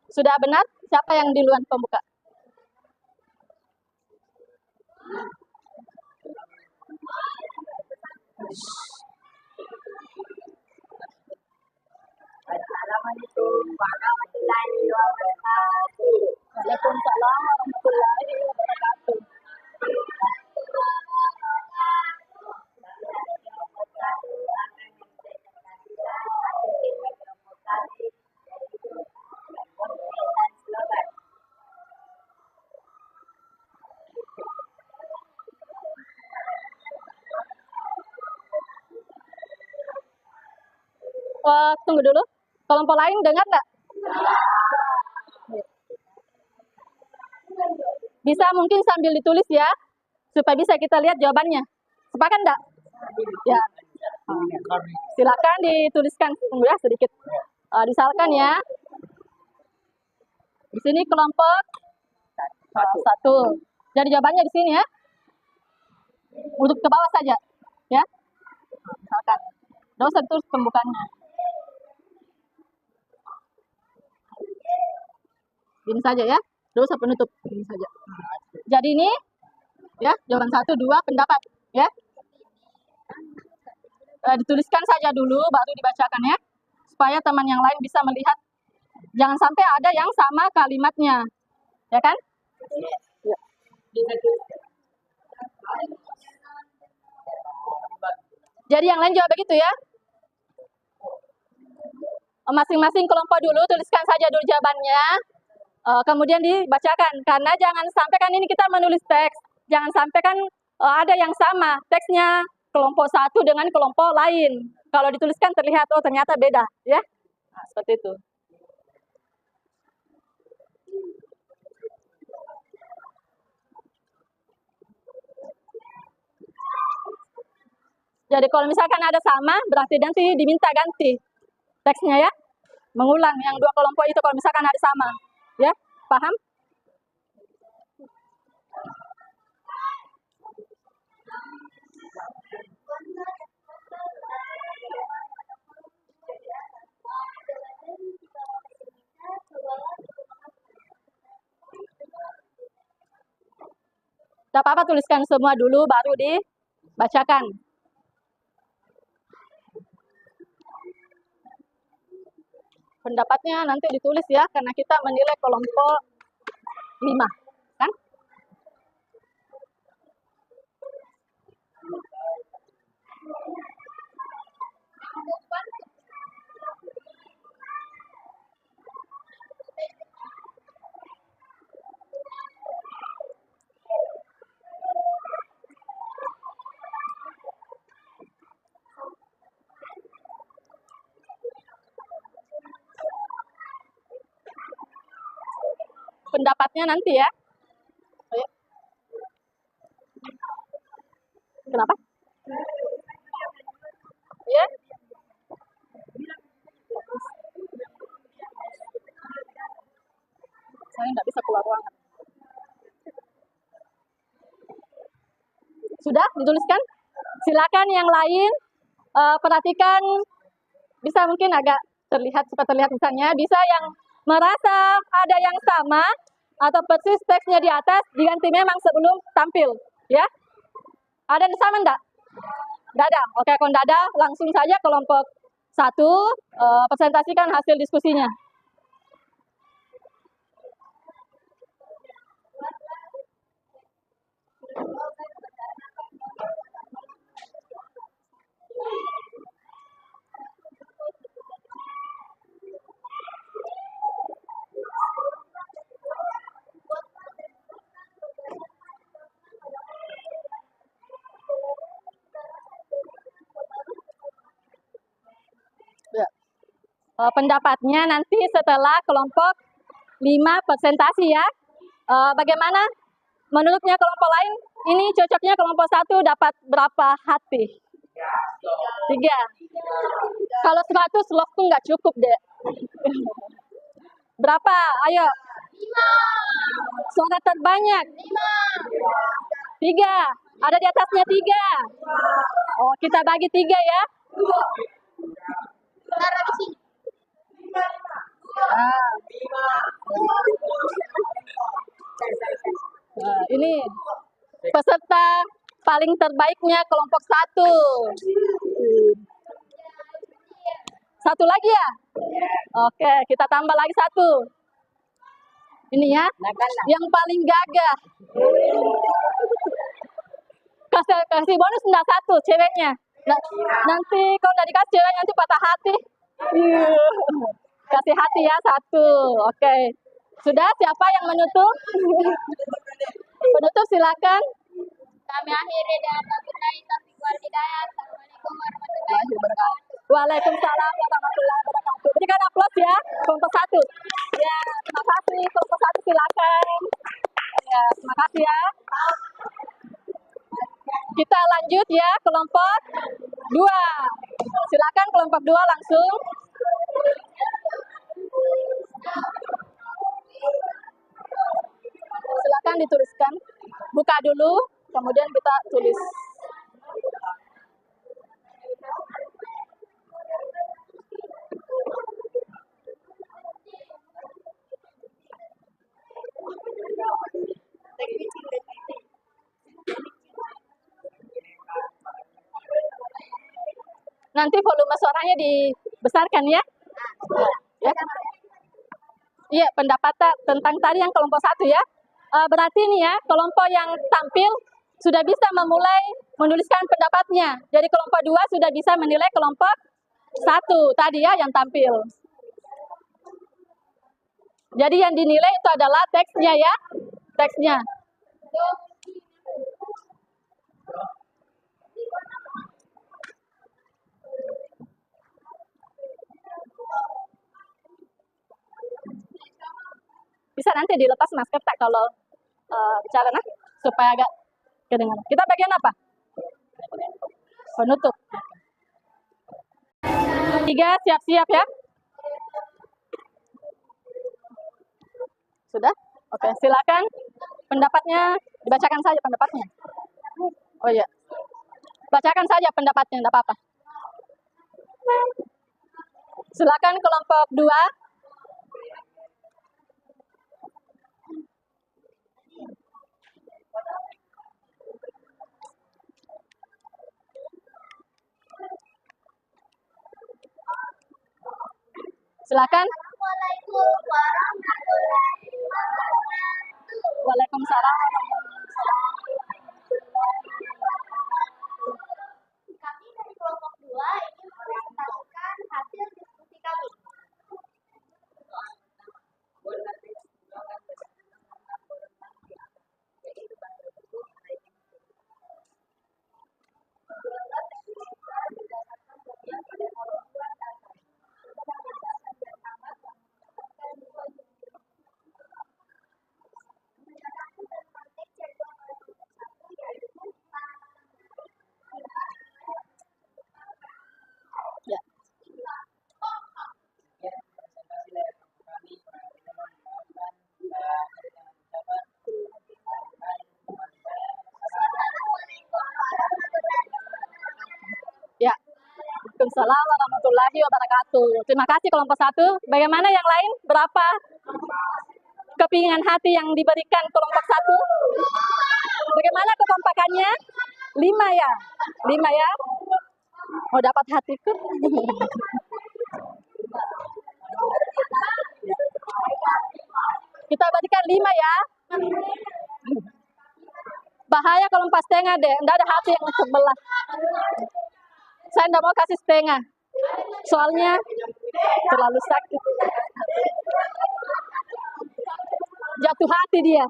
Sudah benar? Siapa yang duluan pembuka? Waalaikumsalam warahmatullahi wabarakatuh. Tunggu dulu. Kelompok lain dengar nggak? Bisa mungkin sambil ditulis ya, supaya bisa kita lihat jawabannya. Sepakat nggak? Ya. Silakan dituliskan, tunggu ya sedikit. Disalkan ya. Di sini kelompok 1. Jadi jawabannya di sini ya. Untuk ke bawah saja, ya. Misalkan, nggak usah tulis pembukaannya. Ini saja ya, nggak usah penutup, ini saja. Jadi ini, ya, jawaban 1, 2, pendapat, ya. Dituliskan saja dulu, baru dibacakan ya, supaya teman yang lain bisa melihat. Jangan sampai ada yang sama kalimatnya, ya kan? Ya. Jadi yang lain jawab begitu ya. Masing-masing kelompok dulu tuliskan saja dulu jawabannya, kemudian dibacakan. Karena jangan sampai kan ini kita menulis teks, jangan sampai kan ada yang sama teksnya kelompok 1 dengan kelompok lain. Kalau dituliskan terlihat oh ternyata beda, ya. Nah, seperti itu. Jadi kalau misalkan ada sama, berarti nanti diminta ganti teksnya ya. Mengulang yang 2 kelompok itu kalau misalkan ada sama. Ya, paham? Tak apa-apa, tuliskan semua dulu baru dibacakan. Pendapatnya nanti ditulis ya, karena kita menilai kelompok 5, kan? Pendapatnya nanti ya. Ayo. Kenapa? Ya. Saya nggak bisa keluar ruangan. Sudah dituliskan? Silakan yang lain perhatikan, bisa mungkin agak terlihat, supaya terlihat misalnya, bisa yang merasa ada yang sama atau persis teksnya di atas diganti memang sebelum tampil, ya. Ada yang sama enggak? Enggak ada. Oke, kalau enggak ada, langsung saja kelompok 1 presentasikan hasil diskusinya. Pendapatnya nanti setelah kelompok 5 presentasi ya. Bagaimana menurutnya kelompok lain, ini cocoknya kelompok 1 dapat berapa hati? 3. Kalau 100 logku nggak cukup deh. Berapa? Ayo. 5. Suara terbanyak. 3. Ada di atasnya 3. Oh, kita bagi 3 ya. Taruh di sini. Ah. Nah, ini peserta paling terbaiknya kelompok 1. Satu lagi ya? Oke, kita tambah lagi 1. Ini ya, yang paling gagah. Kasih bonus enggak 1 ceweknya. Nanti kalau nggak dikasih cewek nanti patah hati. Kasih hati ya 1. Oke. Sudah, siapa yang menutup? Penutup silakan. Kami akhiri dengan wabillahi taufiq wal hidayah. Assalamualaikum warahmatullahi wabarakatuh. Waalaikumsalam warahmatullahi wabarakatuh. Berikan aplaus ya, kelompok 1. Ya, terima kasih. Kelompok 1 silakan. Ya, terima kasih ya. Kita lanjut ya, kelompok 2. Silakan kelompok 2 langsung. Silakan dituliskan. Buka dulu, kemudian kita tulis. Nanti volume suaranya dibesarkan ya. Ya. Iya, pendapat tentang tadi yang kelompok 1 ya. Berarti nih ya, kelompok yang tampil sudah bisa memulai menuliskan pendapatnya. Jadi kelompok 2 sudah bisa menilai kelompok 1 tadi ya yang tampil. Jadi yang dinilai itu adalah teksnya ya. Teksnya. Bisa nanti dilepas masker tak kalau bicara nah, supaya agak kedengaran. Kita bagian apa? Penutup. 3 siap-siap ya. Sudah? Oke, silakan. Pendapatnya dibacakan saja pendapatnya. Oh iya. Bacakan saja pendapatnya, enggak apa-apa. Silakan kelompok 2. Silakan. Assalamualaikum warahmatullahi wabarakatuh. Waalaikumsalam warahmatullahi Kami dari kelompok 2 ingin mempresentasikan hasil diskusi kami. Ya. Ya. Waalaikumsalam warahmatullahi wabarakatuh. Terima kasih kelompok 1. Bagaimana yang lain? Berapa kepingan hati yang diberikan kelompok 1? Bagaimana kekompakannya? 5 ya? 5 ya? Mau dapat hatiku? Kita berikan 5 ya. Bahaya kalau 4,5 deh. Enggak ada hati yang sebelah. Saya enggak mau kasih setengah. Soalnya terlalu sakit. Jatuh hati dia.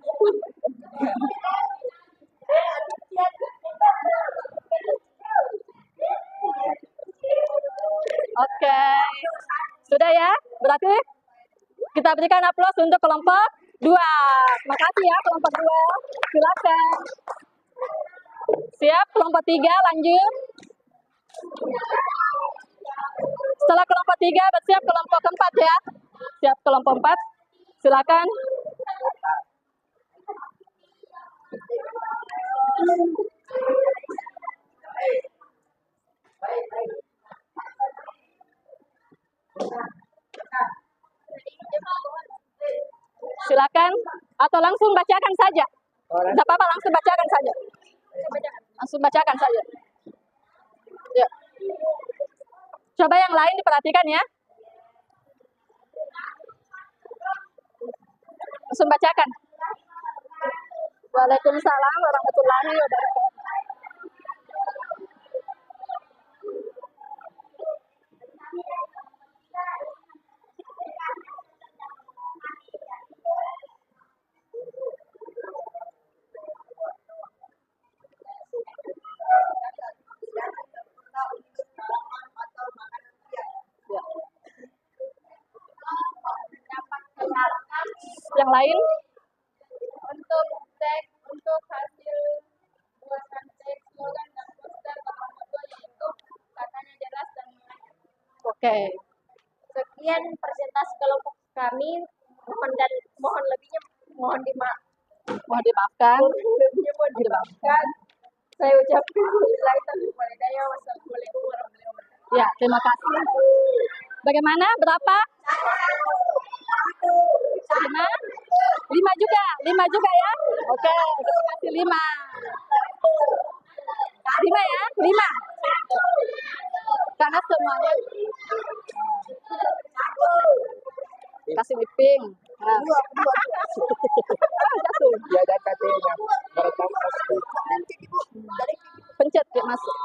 Oke. Sudah ya? Berarti kita berikan aplaus untuk kelompok 2. Makasih ya kelompok 2. Silakan. Siap kelompok 3 lanjut. Setelah kelompok 3 bersiap kelompok 4 ya. Siap kelompok 4. Silakan. Silakan atau langsung bacakan saja. Tidak apa-apa, langsung bacakan saja. Langsung bacakan saja. Ya. Coba yang lain diperhatikan ya. Langsung bacakan. Waalaikumsalam warahmatullahi wabarakatuh. Ya. Yang lain? Untuk teks, untuk hasil buatan teks, slogan dan poster kelompok 2 yaitu katanya jelas dan mengajar. Oke. Sekian presentasi kelompok kami. Mohon lebihnya mohon Dimaafkan. dimaafkan. Saya ucapkan billahi taufiq wal hidayah. Wassalamualaikum warahmatullahi wabarakatuh. Ya, terima kasih. Bagaimana? Berapa? 5? 5 juga. 5 juga ya. Oke, terima kasih 5. 5 ya, 5. Karena semuanya kasih whipping. Nah. Jatuh. Ya dan katanya merekam Pencet ya masuk.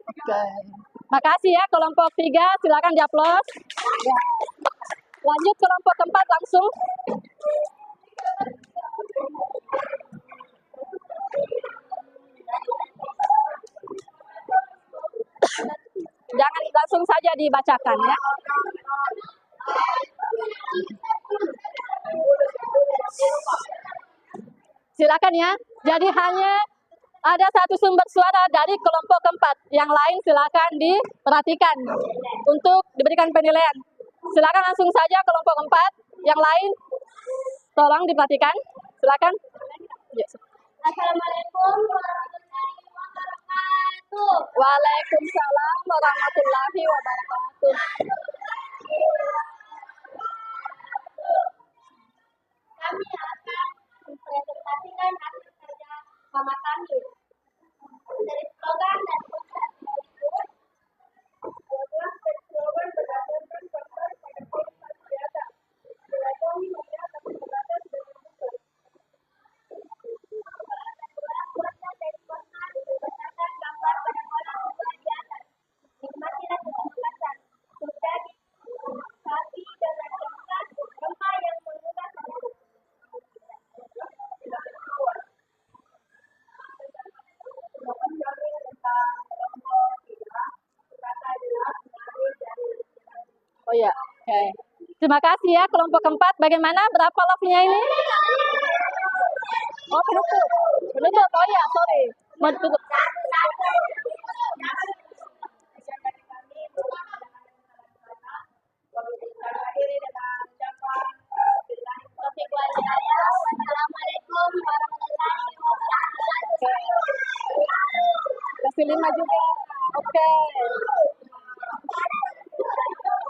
Oke. Makasih ya kelompok 3, silakan diupload. Ya. Lanjut kelompok 4 langsung. Jangan langsung saja dibacakan ya. Silakan ya. Jadi hanya ada satu sumber suara dari kelompok 4. Yang lain silakan diperhatikan untuk diberikan penilaian. Silakan langsung saja kelompok 4. Yang lain tolong diperhatikan. Silakan. Yes. Assalamualaikum warahmatullahi wabarakatuh. Waalaikumsalam warahmatullahi wabarakatuh. Kami akan mempresentasikan hasil kerja sama kami dari slogan dan poster berikut. Slogan dan slogan berdasarkan faktor pada poin senjata. Dilakoni melihat kesempatan dengan buku. Poster dari poster berdasarkan gambar pada kolam buku di atas. Nikmatilah kesempatan. Sudah sapi dengan jangka gempa yang mengubah penduduk. Oh ya, oke. Terima kasih ya kelompok 4. Bagaimana? Berapa love-nya ini? Oh, penutup. Penutup. Oh ya, sorry. Penutup. Assalamualaikum warahmatullahi wabarakatuh. Kasih 5 juga. Oke.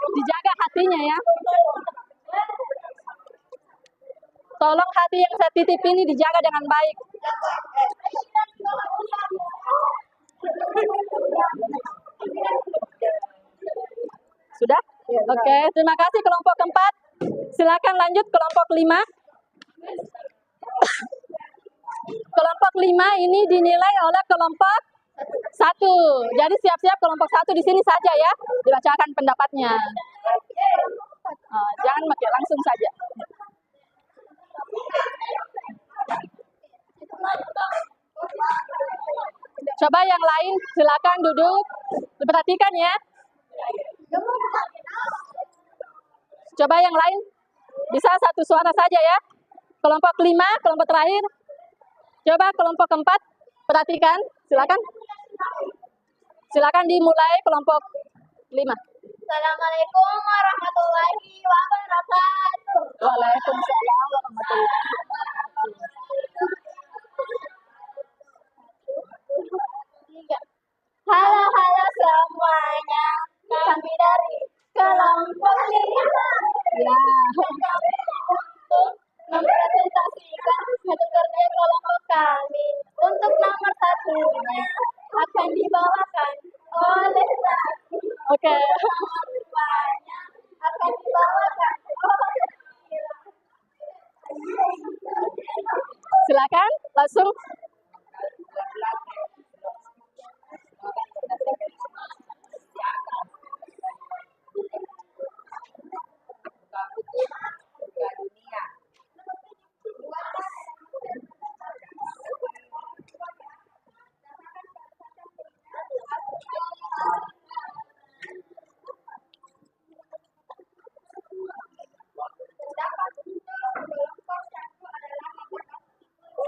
Dijaga hatinya ya. Tolong hati yang saya titip ini dijaga dengan baik. Sudah? Oke, terima kasih kelompok 4. Silakan lanjut kelompok 5. Kelompok 5 ini dinilai oleh kelompok 1. Jadi siap-siap kelompok 1 di sini saja ya. Dibacakan pendapatnya. Jangan pakai langsung saja. Coba yang lain silakan duduk. Diperhatikan ya. Coba yang lain bisa satu suara saja ya. Kelompok 5, kelompok terakhir. Coba kelompok keempat, perhatikan, silakan. Silakan dimulai kelompok 5. Assalamualaikum warahmatullahi wabarakatuh. Waalaikumsalam warahmatullahi wabarakatuh. Halo halo semuanya, kami dari kelompok 5. Ya. Untuk mempresentasikan hasil kerja kelompok kami. Untuk nomor satunya akan dibawakan oleh Zaki. Oke. Nomor duanya akan dibawakan oleh Mira. Silakan langsung.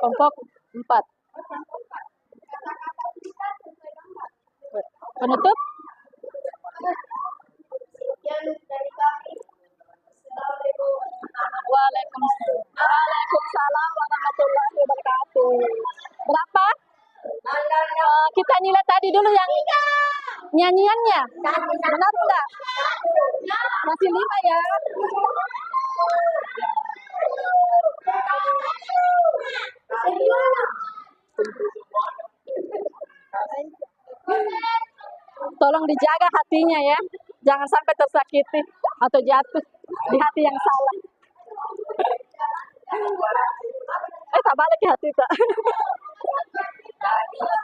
Kelompok 4. Penutup. Sekian dari kami. Assalamualaikum. Waalaikumsalam warahmatullahi wabarakatuh. Berapa? Kita nilai tadi dulu yang nyanyiannya. Benar enggak? Masih 5 ya. Tolong dijaga hatinya ya. Jangan sampai tersakiti atau jatuh di hati yang salah. Tak balik ke hati tak.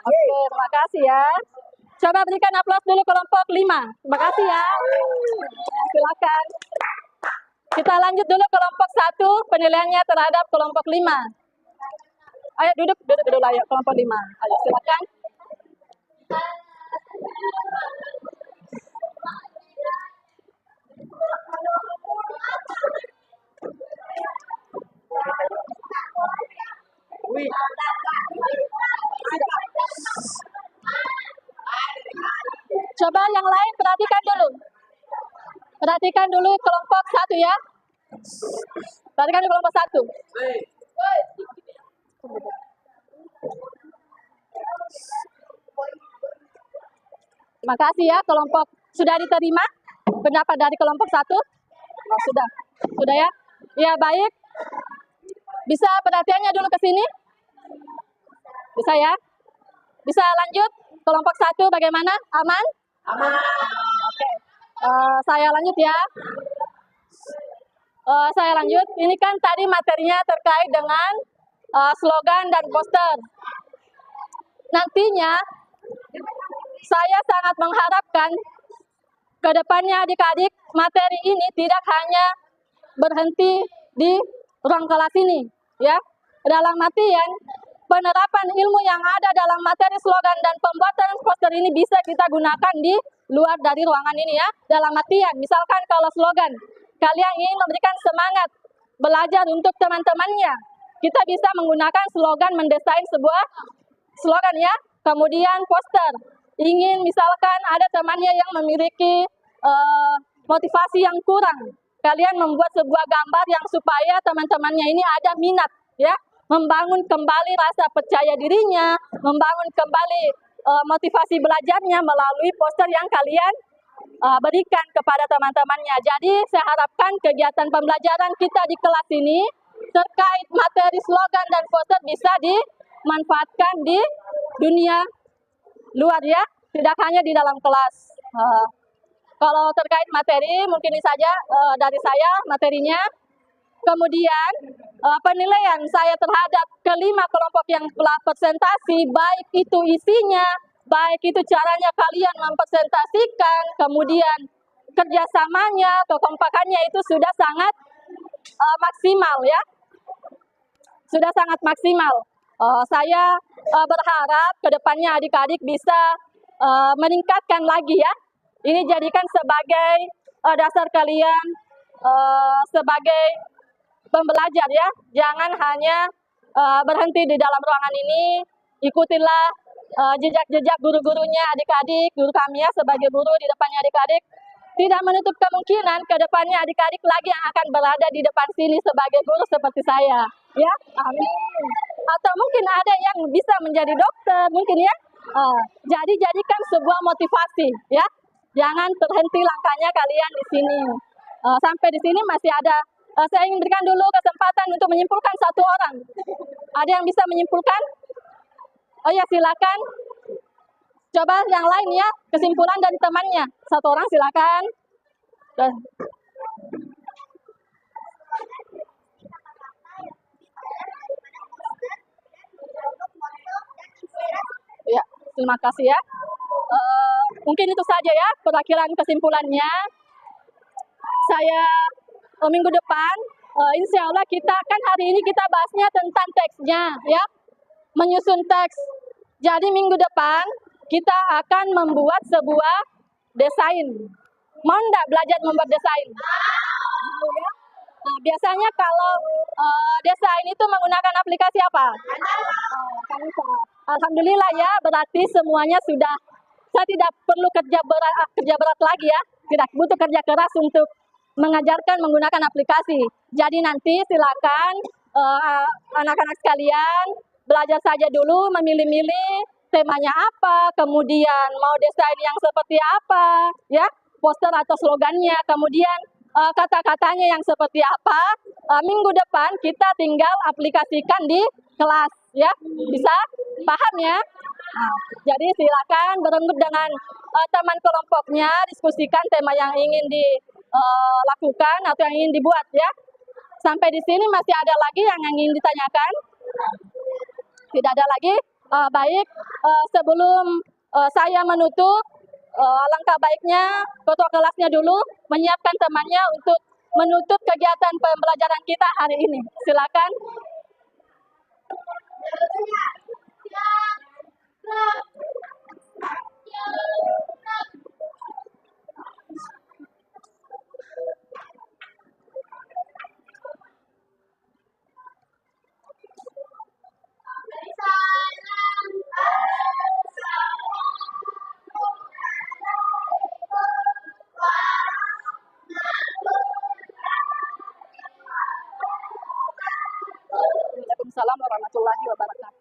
Oke, terima kasih ya. Coba berikan aplaus dulu kelompok 5. Terima kasih ya. Silakan. Kita lanjut dulu kelompok 1, penilaiannya terhadap kelompok 5. Ayo duduk dulu ayo kelompok 5. Ayo silakan. Coba yang lain perhatikan dulu. Perhatikan dulu kelompok 1 ya. Perhatikan dulu kelompok 1. Terima kasih ya kelompok. Sudah diterima pendapat dari kelompok 1? Oh, sudah. Sudah ya? Ya, baik. Bisa perhatiannya dulu ke sini? Bisa ya? Bisa lanjut? Kelompok 1 bagaimana? Aman? Aman. Oke. Saya lanjut ya. Saya lanjut. Ini kan tadi materinya terkait dengan slogan dan poster. Nantinya saya sangat mengharapkan ke depannya adik-adik materi ini tidak hanya berhenti di ruang kelas ini, ya. Dalam artian penerapan ilmu yang ada dalam materi slogan dan pembuatan poster ini bisa kita gunakan di luar dari ruangan ini ya. Dalam artian, misalkan kalau slogan, kalian ingin memberikan semangat belajar untuk teman-temannya, kita bisa menggunakan slogan mendesain sebuah slogan ya. Kemudian poster, ingin misalkan ada temannya yang memiliki motivasi yang kurang, kalian membuat sebuah gambar yang supaya teman-temannya ini ada minat ya, membangun kembali rasa percaya dirinya, membangun kembali motivasi belajarnya melalui poster yang kalian berikan kepada teman-temannya. Jadi saya harapkan kegiatan pembelajaran kita di kelas ini terkait materi slogan dan poster bisa dimanfaatkan di dunia luar ya, tidak hanya di dalam kelas. Kalau terkait materi mungkin ini saja dari saya materinya. Kemudian penilaian saya terhadap kelima kelompok yang telah presentasi, baik itu isinya, baik itu caranya kalian mempresentasikan, kemudian kerjasamanya, kekompakannya itu sudah sangat maksimal ya, sudah sangat maksimal. Saya berharap kedepannya adik-adik bisa meningkatkan lagi ya. Ini jadikan sebagai dasar kalian sebagai pembelajar ya, jangan hanya berhenti di dalam ruangan ini, ikutilah jejak-jejak guru-gurunya adik-adik, guru kami ya sebagai guru di depannya adik-adik. Tidak menutup kemungkinan ke depannya adik-adik lagi yang akan berada di depan sini sebagai guru seperti saya. Ya, amin. Atau mungkin ada yang bisa menjadi dokter, mungkin ya. Jadi jadikan sebuah motivasi ya. Jangan terhenti langkahnya kalian di sini. Sampai di sini masih ada. Saya ingin berikan dulu kesempatan untuk menyimpulkan satu orang. Ada yang bisa menyimpulkan? Oh ya, silakan. Coba yang lain ya, kesimpulan dari temannya. Satu orang silakan. Ya, terima kasih ya. Mungkin itu saja ya perakiran kesimpulannya. Saya minggu depan, insya Allah kita kan hari ini kita bahasnya tentang teksnya ya, menyusun teks. Jadi minggu depan kita akan membuat sebuah desain. Mau enggak belajar membuat desain? Nah, biasanya kalau desain itu menggunakan aplikasi apa? Canva. Alhamdulillah ya, berarti semuanya sudah. Saya tidak perlu kerja berat lagi ya, tidak butuh kerja keras untuk mengajarkan menggunakan aplikasi. Jadi nanti silakan anak-anak sekalian belajar saja dulu, memilih-milih temanya apa, kemudian mau desain yang seperti apa, ya, poster atau slogannya, kemudian kata-katanya yang seperti apa. Minggu depan kita tinggal aplikasikan di kelas, ya, bisa paham ya? Nah, jadi silakan berenggut dengan teman kelompoknya, diskusikan tema yang ingin dilakukan atau yang ingin dibuat ya. Sampai di sini masih ada lagi yang ingin ditanyakan? Tidak ada lagi. Baik, sebelum saya menutup, alangkah baiknya ketua kelasnya dulu menyiapkan temannya untuk menutup kegiatan pembelajaran kita hari ini. Silakan. Waalaikumsalam warahmatullahi wabarakatuh.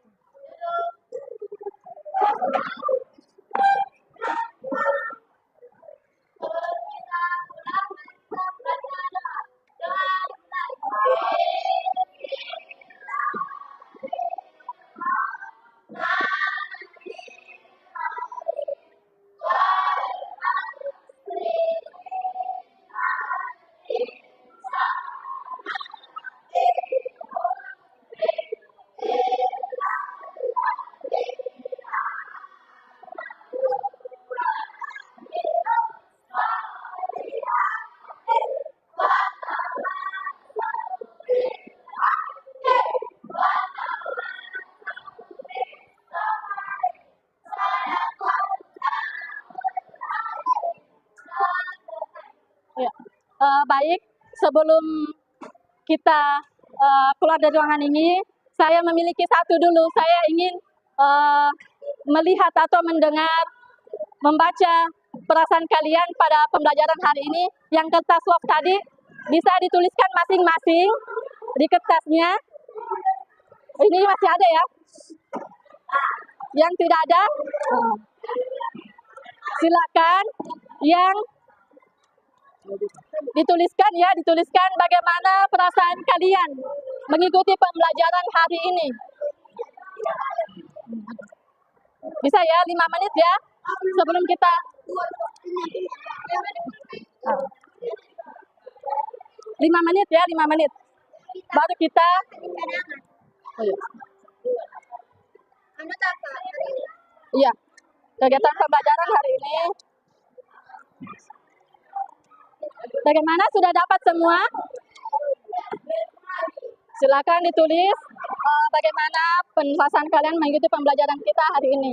Ya. Baik, sebelum kita keluar dari ruangan ini, saya memiliki satu dulu. Saya ingin melihat atau mendengar, membaca perasaan kalian pada pembelajaran hari ini. Yang kertas soft tadi bisa dituliskan masing-masing di kertasnya. Ini masih ada ya? Yang tidak ada, silakan. Yang dituliskan bagaimana perasaan kalian mengikuti pembelajaran hari ini. Bisa ya, 5 menit ya, sebelum kita 5 menit ya, 5 menit. Baru kita iya, kegiatan pembelajaran hari ini. Bagaimana, sudah dapat semua? Silakan ditulis bagaimana perasaan kalian mengikuti pembelajaran kita hari ini.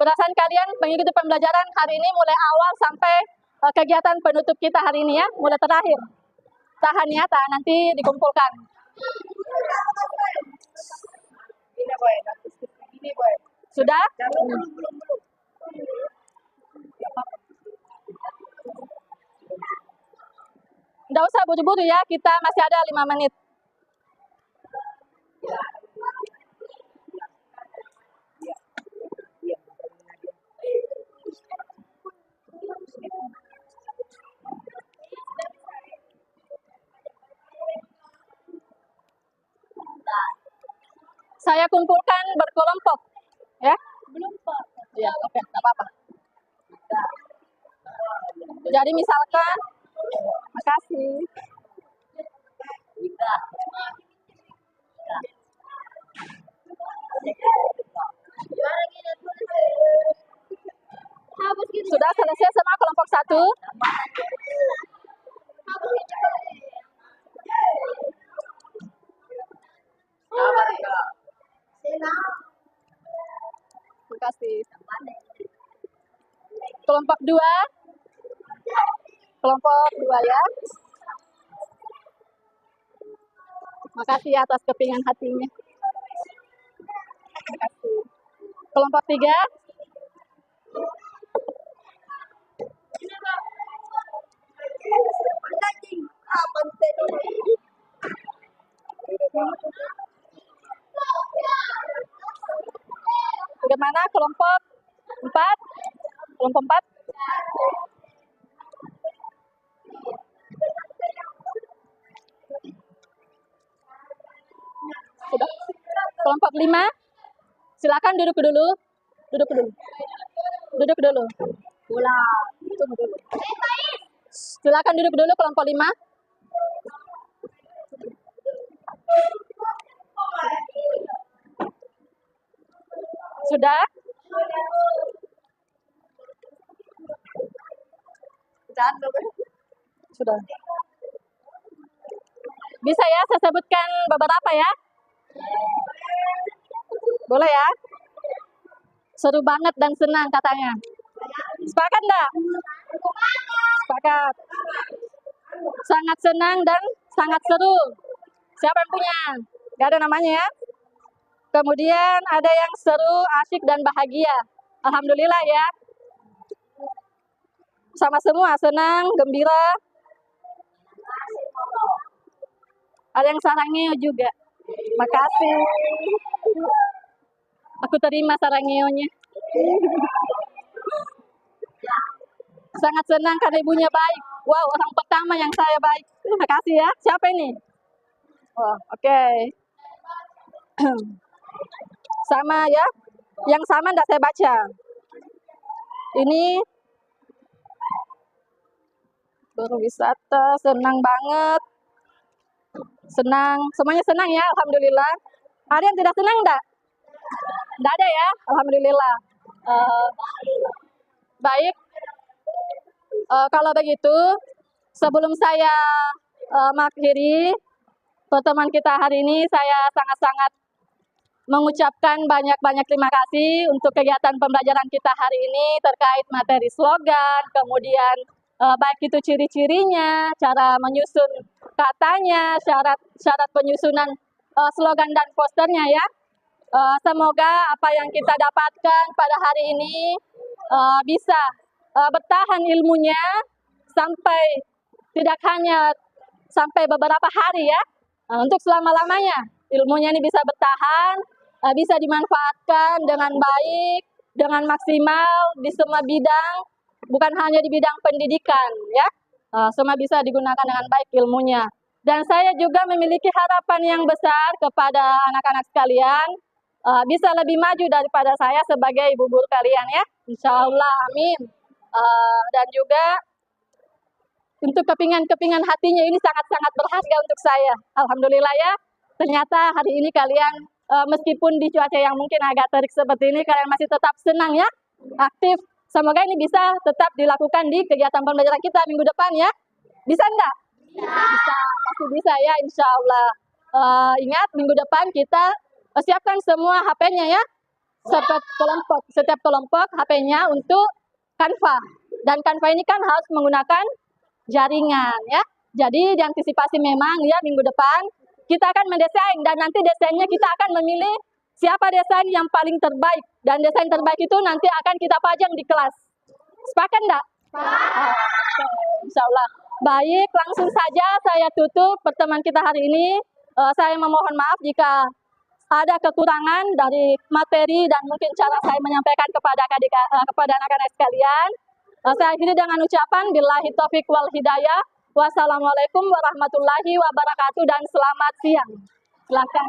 perasaan kalian mengikuti pembelajaran hari ini mulai awal sampai kegiatan penutup kita hari ini ya, mulai terakhir. Tahan ya, tahan, nanti dikumpulkan. Ini boy, ini boy. Sudah? Belum. Nggak usah buru-buru ya, kita masih ada 5 menit. Saya kumpulkan berkelompok, ya? Belum, Pak. Ya, oke, nggak apa-apa. Jadi misalkan, makasih. Sudah selesai sama kelompok 1? Makasih. Kelompok 2? Kelompok 2 ya. Makasih atas kepingan hatinya. Makasih. Kelompok 3? Bagaimana kelompok 4? Kelompok 4? Sudah. Kelompok 5? Silakan duduk dulu. Duduk dulu. Duduk dulu. Pulang. Tunggu dulu. Silakan duduk dulu kelompok 5. Sudah? Sudah. Bisa ya saya sebutkan beberapa ya? Boleh ya? Seru banget dan senang katanya. Sepakat enggak? Sepakat. Sangat senang dan sangat seru. Siapa yang punya? Gak ada namanya ya? Kemudian ada yang seru, asyik, dan bahagia. Alhamdulillah ya. Sama semua, senang, gembira. Ada yang sarangnya juga. Makasih. Aku terima sarangnya. Sangat senang karena ibunya baik. Wow, orang pertama yang saya baik. Terima kasih ya. Siapa ini? Oh, oke. Sama ya. Yang sama enggak saya baca. Ini berwisata, senang banget. Senang, semuanya senang ya, alhamdulillah. Ada yang tidak senang enggak? Enggak ada ya, alhamdulillah. Baik. Kalau begitu, sebelum saya mengakhiri pertemuan kita hari ini, saya sangat-sangat mengucapkan banyak-banyak terima kasih untuk kegiatan pembelajaran kita hari ini terkait materi slogan, kemudian baik itu ciri-cirinya, cara menyusun katanya, syarat penyusunan slogan dan posternya ya. Semoga apa yang kita dapatkan pada hari ini bisa bertahan ilmunya sampai tidak hanya sampai beberapa hari ya, untuk selama-lamanya ilmunya ini bisa bertahan, bisa dimanfaatkan dengan baik, dengan maksimal di semua bidang, bukan hanya di bidang pendidikan ya, semua bisa digunakan dengan baik ilmunya. Dan saya juga memiliki harapan yang besar kepada anak-anak sekalian, bisa lebih maju daripada saya sebagai ibu guru kalian ya, insya Allah, amin. Dan juga untuk kepingan-kepingan hatinya ini sangat-sangat berharga untuk saya. Alhamdulillah ya, ternyata hari ini kalian meskipun di cuaca yang mungkin agak terik seperti ini, kalian masih tetap senang ya, aktif. Semoga ini bisa tetap dilakukan di kegiatan pembelajaran kita minggu depan ya. Bisa enggak? Bisa, pasti bisa ya, insya Allah. Ingat minggu depan kita siapkan semua HP-nya ya. setiap kelompok HP-nya untuk Canva. Dan Canva ini kan harus menggunakan jaringan ya. Jadi diantisipasi memang ya minggu depan kita akan mendesain dan nanti desainnya kita akan memilih siapa desain yang paling terbaik dan desain terbaik itu nanti akan kita pajang di kelas. Sepakat enggak? Oke, insya Allah. Baik, langsung saja saya tutup pertemuan kita hari ini. Saya memohon maaf jika ada kekurangan dari materi dan mungkin cara saya menyampaikan kepada anak-anak sekalian. Saya akhiri dengan ucapan billahi taufiq wal hidayah. Wassalamualaikum warahmatullahi wabarakatuh dan selamat siang. Silakan.